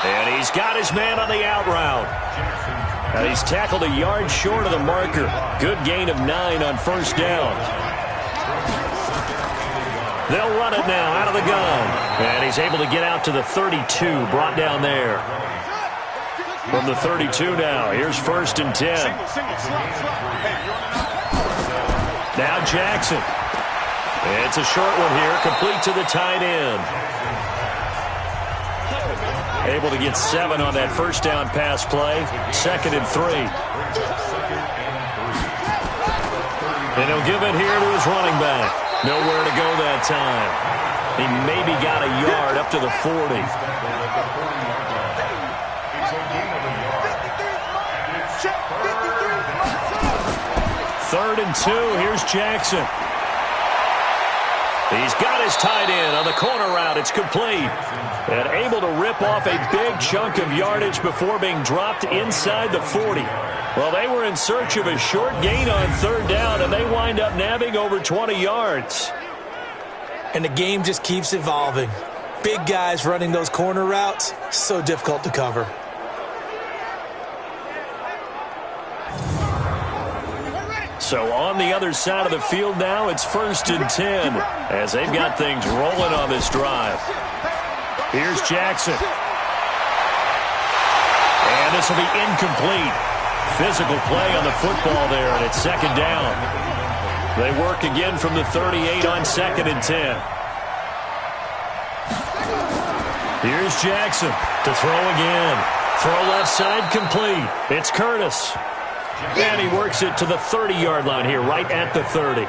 And he's got his man on the out route. And he's tackled a yard short of the marker. Good gain of 9 on 1st down. They'll run it now out of the gun. And he's able to get out to the 32, brought down there. From the 32 now, here's 1st and 10. Now Jackson. It's a short one here, complete to the tight end. Able to get 7 on that 1st down pass play. 2nd and 3. And he'll give it here to his running back. Nowhere to go that time. He maybe got a yard up to the 40. Third and 2. Here's Jackson. He's got his tight end on the corner route. It's complete. And able to rip off a big chunk of yardage before being dropped inside the 40. Well, they were in search of a short gain on third down, and they wind up nabbing over 20 yards. And the game just keeps evolving. Big guys running those corner routes, so difficult to cover. So on the other side of the field now, it's 1st and 10 as they've got things rolling on this drive. Here's Jackson. And this will be incomplete. Physical play on the football there, and it's 2nd down. They work again from the 38 on 2nd and 10. Here's Jackson to throw again. Throw left side complete. It's Curtis. And he works it to the 30-yard line here, right at the 30.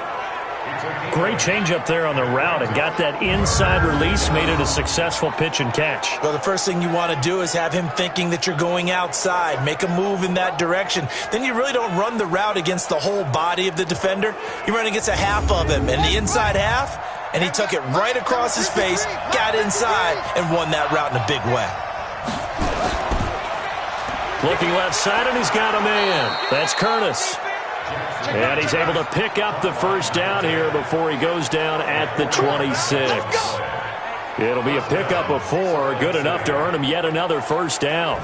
Great change up there on the route and got that inside release, made it a successful pitch and catch. Well, the first thing you want to do is have him thinking that you're going outside, make a move in that direction. Then you really don't run the route against the whole body of the defender. You run against a half of him, and the inside half, and he took it right across his face, got inside, and won that route in a big way. Looking left side, and he's got a man. That's Curtis. And he's able to pick up the first down here before he goes down at the 26. It'll be a pickup of 4, good enough to earn him yet another first down.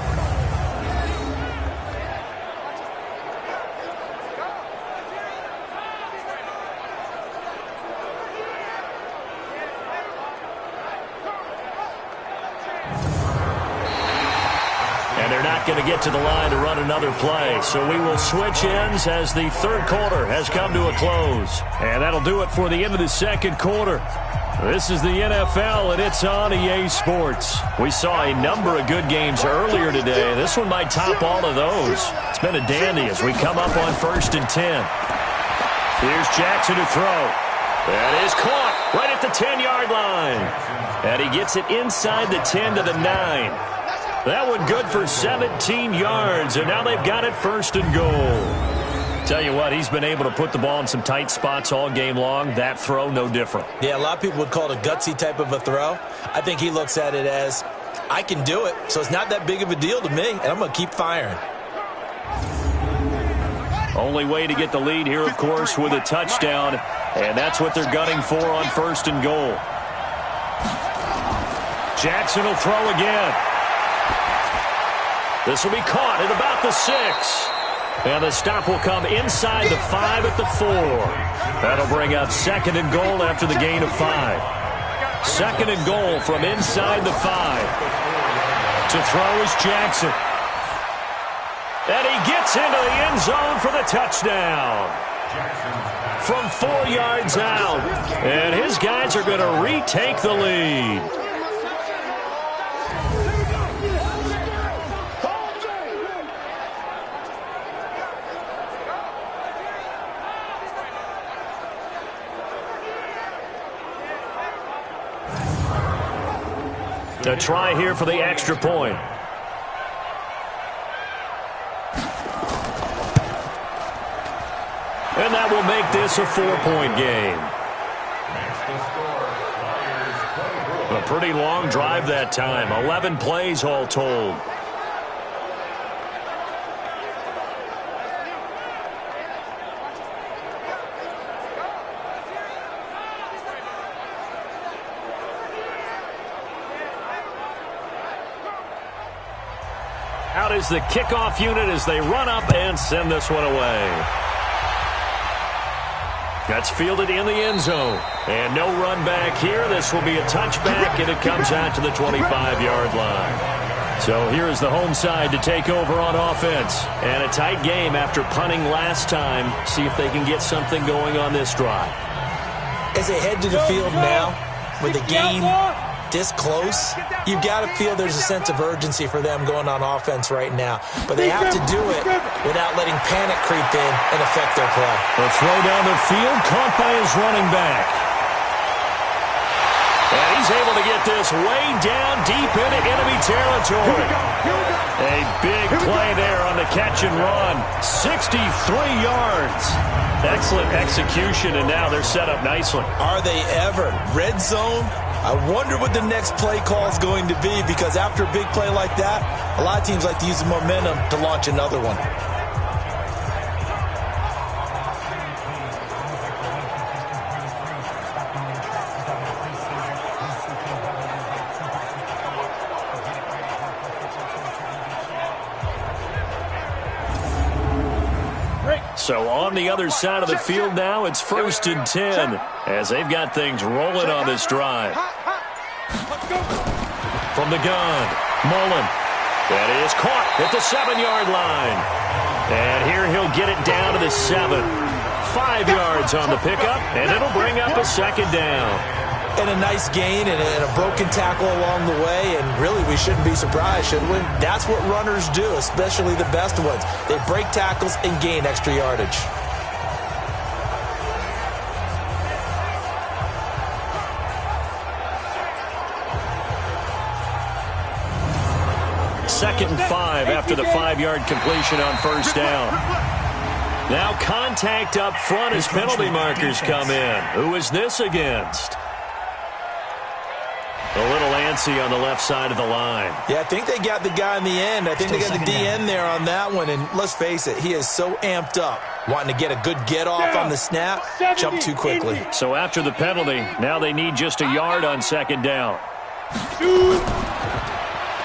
Going to get to the line to run another play. So we will switch ends as the third quarter has come to a close. And that'll do it for the end of the second quarter. This is the NFL, and it's on EA Sports. We saw a number of good games earlier today. This one might top all of those. It's been a dandy as we come up on 1st and 10. Here's Jackson to throw. That is caught right at the 10-yard line. And he gets it inside the 10 to the 9. That one good for 17 yards, and now they've got it 1st and goal. Tell you what, he's been able to put the ball in some tight spots all game long. That throw, no different. Yeah, a lot of people would call it a gutsy type of a throw. I think he looks at it as, I can do it, so it's not that big of a deal to me, and I'm going to keep firing. Only way to get the lead here, of course, with a touchdown, and that's what they're gunning for on 1st and goal. Jackson will throw again. This will be caught at about the 6. And the stop will come inside the 5 at the 4. That'll bring up 2nd and goal after the gain of 5. 2nd and goal from inside the 5. To throw is Jackson. And he gets into the end zone for the touchdown. From 4 yards out. And his guys are going to retake the lead. A try here for the extra point. And that will make this a 4-point game. A pretty long drive that time. 11 plays all told. Out is the kickoff unit as they run up and send this one away. That's fielded in the end zone. And no run back here. This will be a touchback, and it comes out to the 25-yard line. So here is the home side to take over on offense. And a tight game after punting last time. See if they can get something going on this drive. As they head to the field now, with the game this close, you've got to feel there's a sense of urgency for them going on offense right now. But they have to do it without letting panic creep in and affect their play. The throw down the field, caught by his running back. And he's able to get this way down deep into enemy territory. A big play there on the catch and run. 63 yards. Excellent execution, and now they're set up nicely. Are they ever? Red zone? I wonder what the next play call is going to be, because after a big play like that, a lot of teams like to use the momentum to launch another one. So on the other side of the field now, it's 1st and 10 as they've got things rolling on this drive. From the gun, Mullen. That is caught at the 7-yard line. And here he'll get it down to the 7. 5 yards on the pickup, and it'll bring up a 2nd down. And a nice gain and a broken tackle along the way, and really we shouldn't be surprised, should we? That's what runners do, especially the best ones. They break tackles and gain extra yardage. Second and 5 after the 5-yard completion on 1st down. Now contact up front as penalty markers come in. Who is this against? A little antsy on the left side of the line. Yeah, I think they got the guy in the end. I think they got the DN there on that one. And let's face it, he is so amped up, wanting to get a good get-off on the snap, jump too quickly. So after the penalty, now they need just a yard on 2nd down.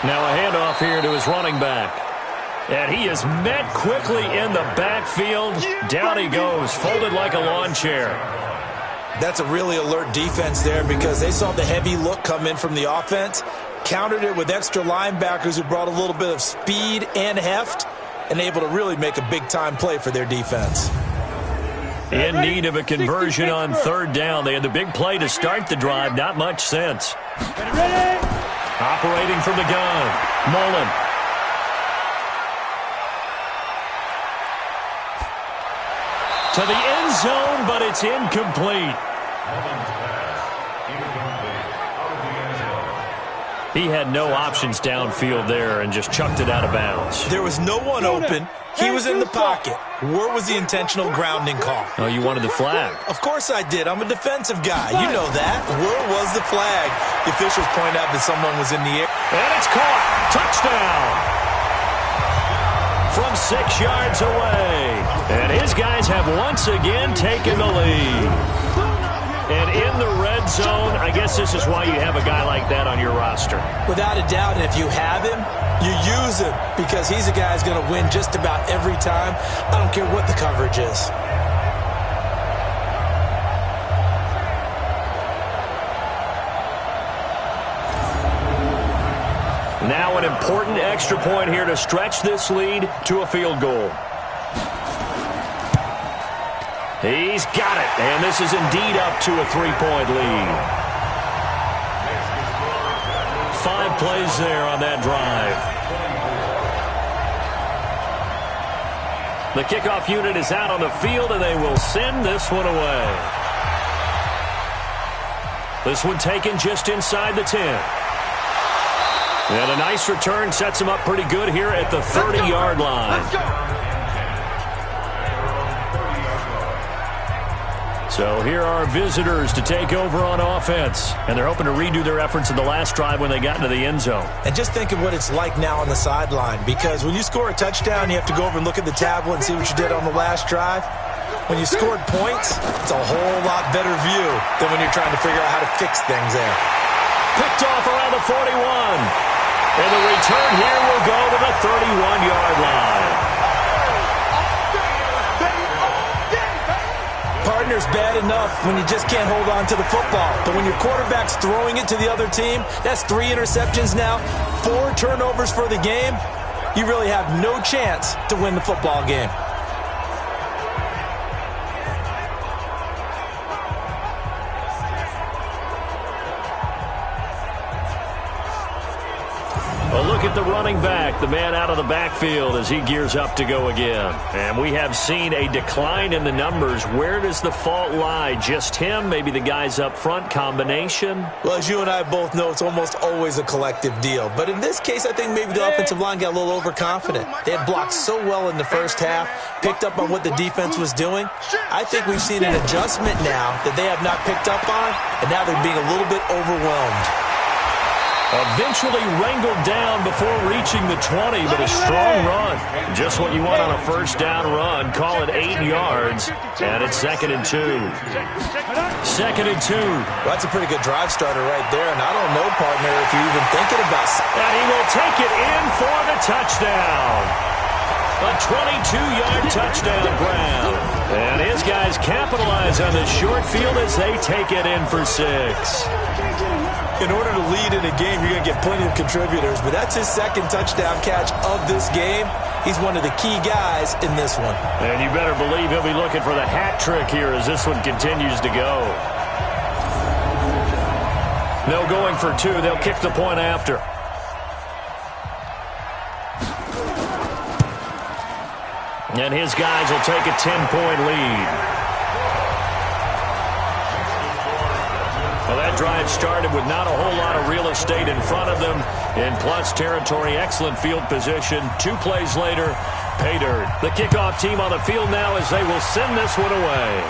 Now a handoff here to his running back. And he is met quickly in the backfield. Down he goes, folded like a lawn chair. That's a really alert defense there, because they saw the heavy look come in from the offense, countered it with extra linebackers who brought a little bit of speed and heft, and able to really make a big-time play for their defense. In need of a conversion on 3rd down. They had the big play to start the drive, not much sense. Operating from the gun, Mullen. To the end zone, but it's incomplete. He had no options downfield there and just chucked it out of bounds. There was no one open. He was in the pocket. Where was the intentional grounding call? Oh, you wanted the flag. Of course I did. I'm a defensive guy. You know that. Where was the flag? The officials point out that someone was in the air. And it's caught. Touchdown. From 6 yards away. And his guys have once again taken the lead. And in the red zone, I guess this is why you have a guy like that on your roster. Without a doubt, and if you have him, you use him, because he's a guy who's going to win just about every time. I don't care what the coverage is. Now an important extra point here to stretch this lead to a field goal. He's got it, and this is indeed up to a 3-point lead. 5 plays there on that drive. The kickoff unit is out on the field, and they will send this one away. This one taken just inside the 10. And a nice return sets him up pretty good here at the 30-yard line. So here are visitors to take over on offense. And they're hoping to redo their efforts in the last drive when they got into the end zone. And just think of what it's like now on the sideline. Because when you score a touchdown, you have to go over and look at the tablet and see what you did on the last drive. When you scored points, it's a whole lot better view than when you're trying to figure out how to fix things there. Picked off around the 41. And the return here will go to the 31-yard line. Partner's bad enough when you just can't hold on to the football. But when your quarterback's throwing it to the other team, that's 3 interceptions now, 4 turnovers for the game. You really have no chance to win the football game. A look at the running back, the man out of the backfield as he gears up to go again. And we have seen a decline in the numbers. Where does the fault lie? Just him? Maybe the guys up front? Combination? Well, as you and I both know, it's almost always a collective deal. But in this case, I think maybe the offensive line got a little overconfident. They had blocked so well in the first half, picked up on what the defense was doing. I think we've seen an adjustment now that they have not picked up on, and now they're being a little bit overwhelmed. Eventually wrangled down before reaching the 20, but a strong run. Just what you want on a first down run. Call it 8 yards, and it's 2nd and 2. 2nd and 2. Well, that's a pretty good drive starter right there, and I don't know, partner, if you're even thinking about... And he will take it in for the touchdown. A 22-yard touchdown grab. And his guys capitalize on the short field as they take it in for 6. In order to lead in a game, you're going to get plenty of contributors, but that's his 2nd touchdown catch of this game. He's one of the key guys in this one. And you better believe he'll be looking for the hat trick here as this one continues to go. No going for 2. They'll kick the point after. And his guys will take a 10-point lead. Well, that drive started with not a whole lot of real estate in front of them. In plus territory, excellent field position. 2 plays later, pay dirt. The kickoff team on the field now as they will send this one away.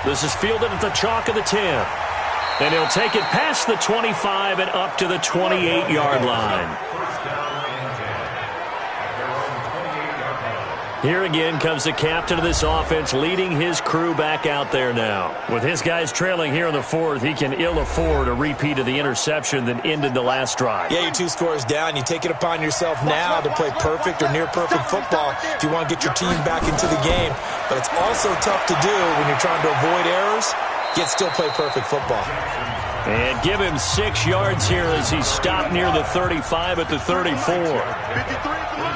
This is fielded at the chalk of the 10. And he'll take it past the 25 and up to the 28-yard line. Here again comes the captain of this offense, leading his crew back out there now. With his guys trailing here in the 4th, he can ill afford a repeat of the interception that ended the last drive. Yeah, you're 2 scores down. You take it upon yourself now to play perfect or near-perfect football if you want to get your team back into the game. But it's also tough to do when you're trying to avoid errors, yet still play perfect football. And give him 6 yards here as he stopped near the 35 at the 34.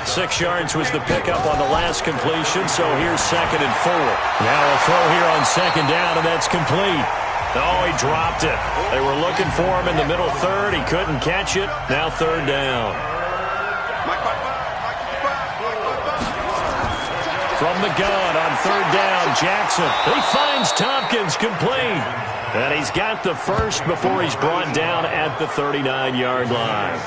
6 yards was the pickup on the last completion, so here's 2nd and 4. Now a throw here on 2nd down, and that's complete. Oh, he dropped it. They were looking for him in the middle 3rd. He couldn't catch it. Now 3rd down. From the gun on 3rd down, Jackson. He finds Tompkins complete. And he's got the first before he's brought down at the 39-yard line.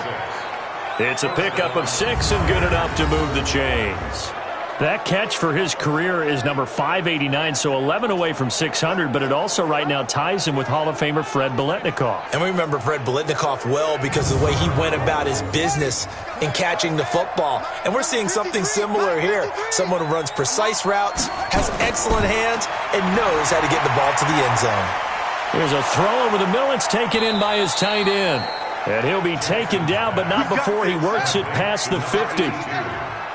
It's a pickup of 6 and good enough to move the chains. That catch for his career is number 589, so 11 away from 600, but it also right now ties him with Hall of Famer Fred Biletnikoff. And we remember Fred Biletnikoff well because of the way he went about his business in catching the football. And we're seeing something similar here. Someone who runs precise routes, has excellent hands, and knows how to get the ball to the end zone. Here's a throw over the middle. It's taken in by his tight end. And he'll be taken down, but not before he works it past the 50.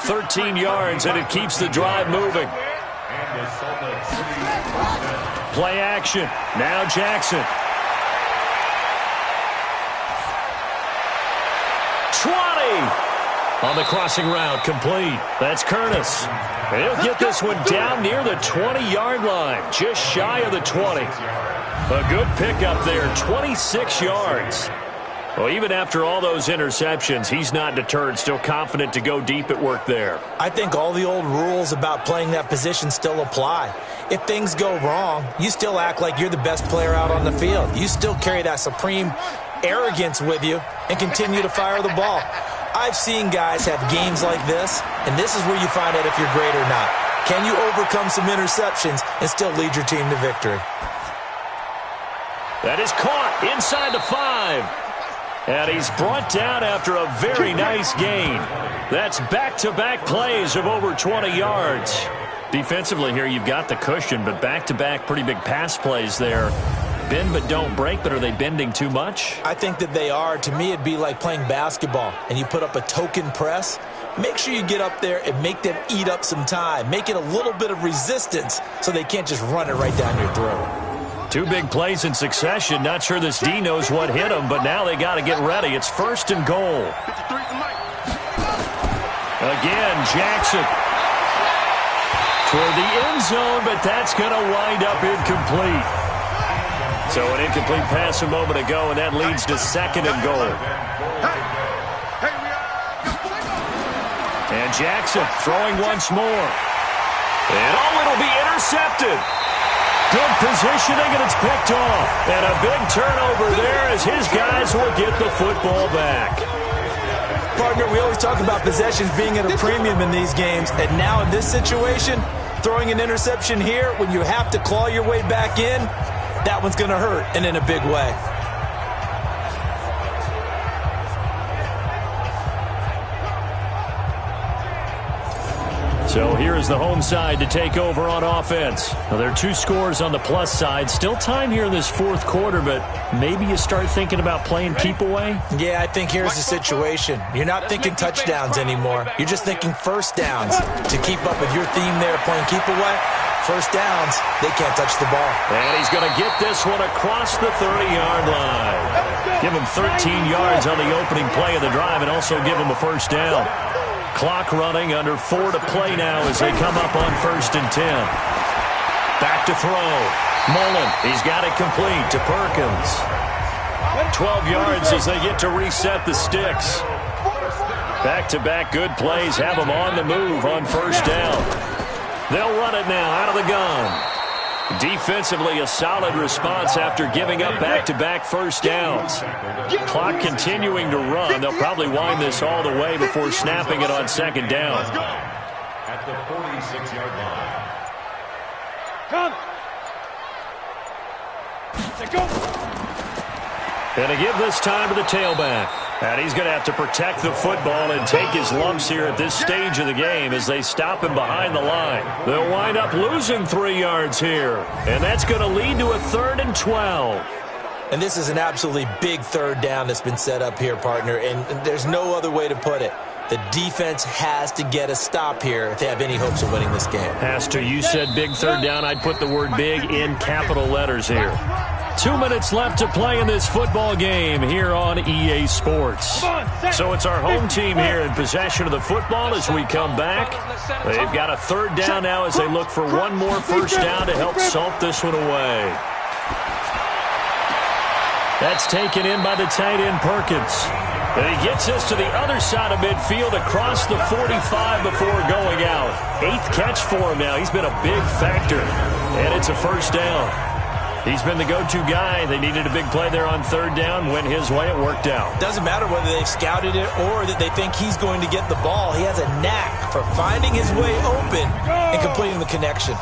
13 yards, and it keeps the drive moving. Play action. Now Jackson. 20! On the crossing route, complete. That's Curtis. And he'll get this one down near the 20-yard line, just shy of the 20. A good pickup there, 26 yards. Well, even after all those interceptions, he's not deterred, still confident to go deep at work there. I think all the old rules about playing that position still apply. If things go wrong, you still act like you're the best player out on the field. You still carry that supreme arrogance with you and continue to fire the ball. I've seen guys have games like this, and this is where you find out if you're great or not. Can you overcome some interceptions and still lead your team to victory? That is caught inside the 5. And he's brought down after a very nice gain. That's back-to-back plays of over 20 yards. Defensively here, you've got the cushion, but back-to-back pretty big pass plays there. Bend but don't break, but are they bending too much? I think that they are. To me, it'd be like playing basketball, and you put up a token press. Make sure you get up there and make them eat up some time. Make it a little bit of resistance so they can't just run it right down your throat. 2 big plays in succession. Not sure this D knows what hit him, but now they got to get ready. It's 1st and goal. Again, Jackson. Toward the end zone, but that's going to wind up incomplete. So an incomplete pass a moment ago, and that leads to 2nd and goal. And Jackson throwing once more. And it'll be intercepted. Good positioning, and it's picked off. And a big turnover there as his guys will get the football back. Partner, we always talk about possessions being at a premium in these games. And now in this situation, throwing an interception here when you have to claw your way back in, that one's going to hurt, and in a big way. So here is the home side to take over on offense. Now, there are 2 scores on the plus side. Still time here in this fourth quarter, but maybe you start thinking about playing keep away? Yeah, I think here's the situation. You're not thinking touchdowns anymore. You're just thinking first downs. To keep up with your theme there playing keep away, first downs, they can't touch the ball. And he's going to get this one across the 30-yard line. Give him 13 yards on the opening play of the drive and also give him a first down. Clock running, under 4 to play now as they come up on 1st and 10. Back to throw. Mullen, he's got it complete to Perkins. 12 yards as they get to reset the sticks. Back-to-back good plays have them on the move on first down. They'll run it now out of the gun. Defensively, a solid response after giving up back-to-back first downs. Clock continuing to run. They'll probably wind this all the way before snapping it on second down. At the 46-yard line. Come. Let's go. And to give this time to the tailback. And he's going to have to protect the football and take his lumps here at this stage of the game as they stop him behind the line. They'll wind up losing 3 yards here. And that's going to lead to a 3rd and 12. And this is an absolutely big third down that's been set up here, partner. And there's no other way to put it. The defense has to get a stop here if they have any hopes of winning this game. Has to. You said big third down. I'd put the word big in capital letters here. 2 minutes left to play in this football game here on EA Sports. So it's our home team here in possession of the football as we come back. They've got a third down now as they look for one more first down to help salt this one away. That's taken in by the tight end Perkins. And he gets this to the other side of midfield across the 45 before going out. 8th catch for him now. He's been a big factor. And it's a first down. He's been the go-to guy. They needed a big play there on third down. Went his way. It worked out. Doesn't matter whether they've scouted it or that they think he's going to get the ball. He has a knack for finding his way open and completing the connection.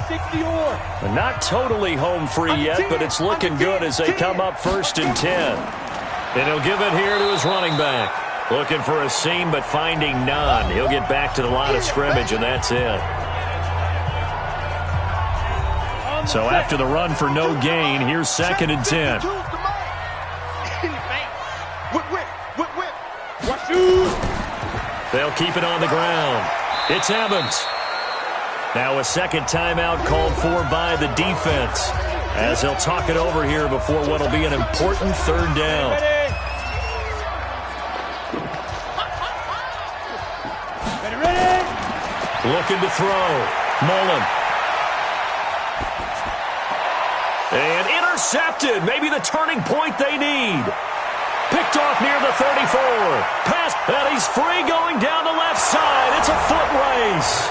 Not totally home free yet, but it's looking good as they come up 1st and 10. And he'll give it here to his running back. Looking for a seam, but finding none. He'll get back to the line of scrimmage, and that's it. So after the run for no gain, here's 2nd and 10. They'll keep it on the ground. It's Evans. Now a second timeout called for by the defense as they'll talk it over here before what will be an important third down. Looking to throw. Mullen. And intercepted. Maybe the turning point they need. Picked off near the 34. Pass, and he's free going down the left side. It's a foot race.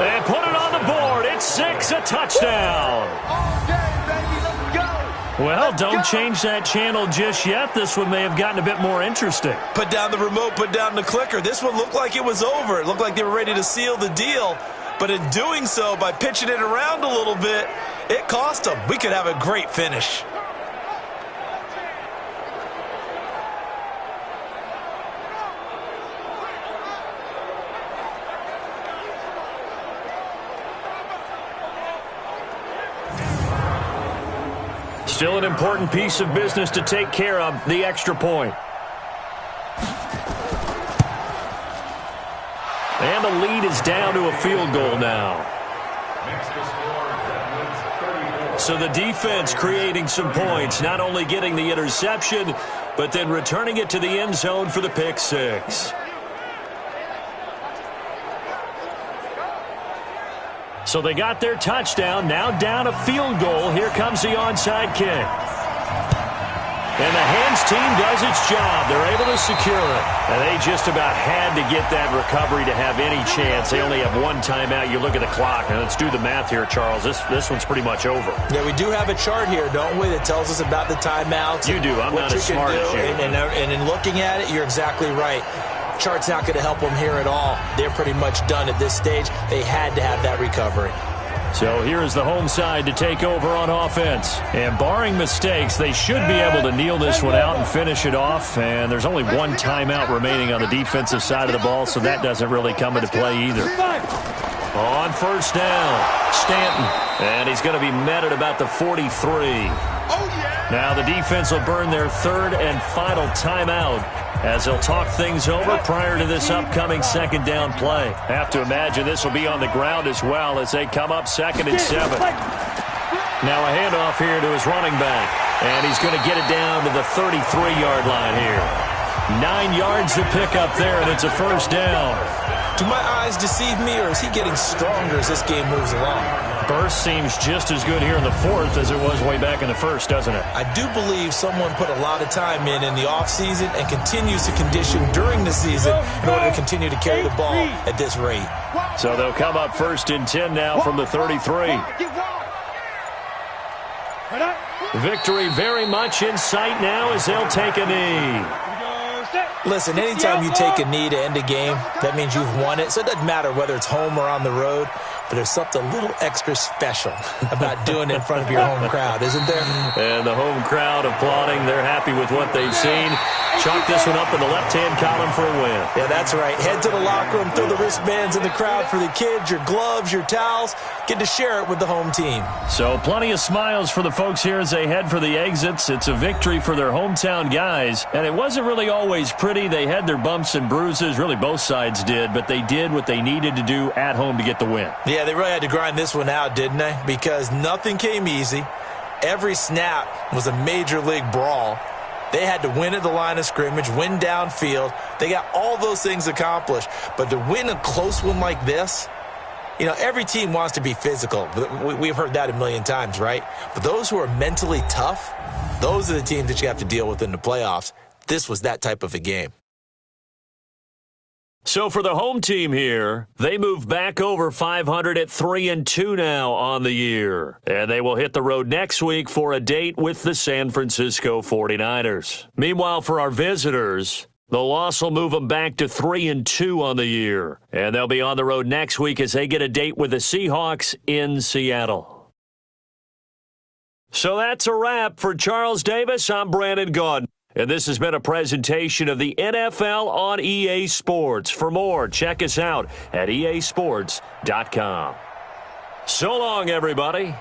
And put it on the board. It's 6, a touchdown. Well, don't change that channel just yet. This one may have gotten a bit more interesting. Put down the remote, put down the clicker. This one looked like it was over. It looked like they were ready to seal the deal. But in doing so, by pitching it around a little bit, it cost them. We could have a great finish. Still an important piece of business to take care of, the extra point. And the lead is down to a field goal now. So the defense creating some points, not only getting the interception, but then returning it to the end zone for the pick six. So they got their touchdown, now down a field goal. Here comes the onside kick. And the hands team does its job. They're able to secure it. And they just about had to get that recovery to have any chance. They only have one timeout. You look at the clock. Now let's do the math here, Charles. This one's pretty much over. Yeah, we do have a chart here, don't we, that tells us about the timeouts. You do. I'm not as smart as you. And in looking at it, you're exactly right. Chart's not going to help them here at all. They're pretty much done at this stage. They had to have that recovery. So here's the home side to take over on offense. And barring mistakes, they should be able to kneel this one out and finish it off. And there's only one timeout remaining on the defensive side of the ball, so that doesn't really come into play either. On first down, Stanton. And he's going to be met at about the 43. Now the defense will burn their third and final timeout as they'll talk things over prior to this upcoming second down play. Have to imagine this will be on the ground as well as they come up 2nd and 7. Now a handoff here to his running back. And he's going to get it down to the 33-yard line here. 9 yards to pick up there, and it's a first down. Do my eyes deceive me, or is he getting stronger as this game moves along? Burst seems just as good here in the fourth as it was way back in the first, doesn't it? I do believe someone put a lot of time in the offseason and continues to condition during the season in order to continue to carry the ball at this rate. So they'll come up 1st and 10 now from the 33. Victory very much in sight now as they'll take a knee. Listen, anytime you take a knee to end a game, that means you've won it. So it doesn't matter whether it's home or on the road, but there's something a little extra special about doing it in front of your home crowd, isn't there? And the home crowd applauding. They're happy with what they've seen. Chalk this one up in the left-hand column for a win. Yeah, that's right. Head to the locker room, throw the wristbands in the crowd for the kids, your gloves, your towels. Get to share it with the home team. So plenty of smiles for the folks here as they head for the exits. It's a victory for their hometown guys. And it wasn't really always pretty. They had their bumps and bruises. Really, both sides did. But they did what they needed to do at home to get the win. Yeah, they really had to grind this one out, didn't they? Because nothing came easy. Every snap was a major league brawl. They had to win at the line of scrimmage, win downfield. They got all those things accomplished. But to win a close one like this, you know, every team wants to be physical. We've heard that a million times, right? But those who are mentally tough, those are the teams that you have to deal with in the playoffs. This was that type of a game. So for the home team here, they move back over 500 at 3-2 now on the year. And they will hit the road next week for a date with the San Francisco 49ers. Meanwhile, for our visitors, the loss will move them back to 3-2 on the year. And they'll be on the road next week as they get a date with the Seahawks in Seattle. So that's a wrap. For Charles Davis, I'm Brandon Gaudin. And this has been a presentation of the NFL on EA Sports. For more, check us out at easports.com. So long, everybody.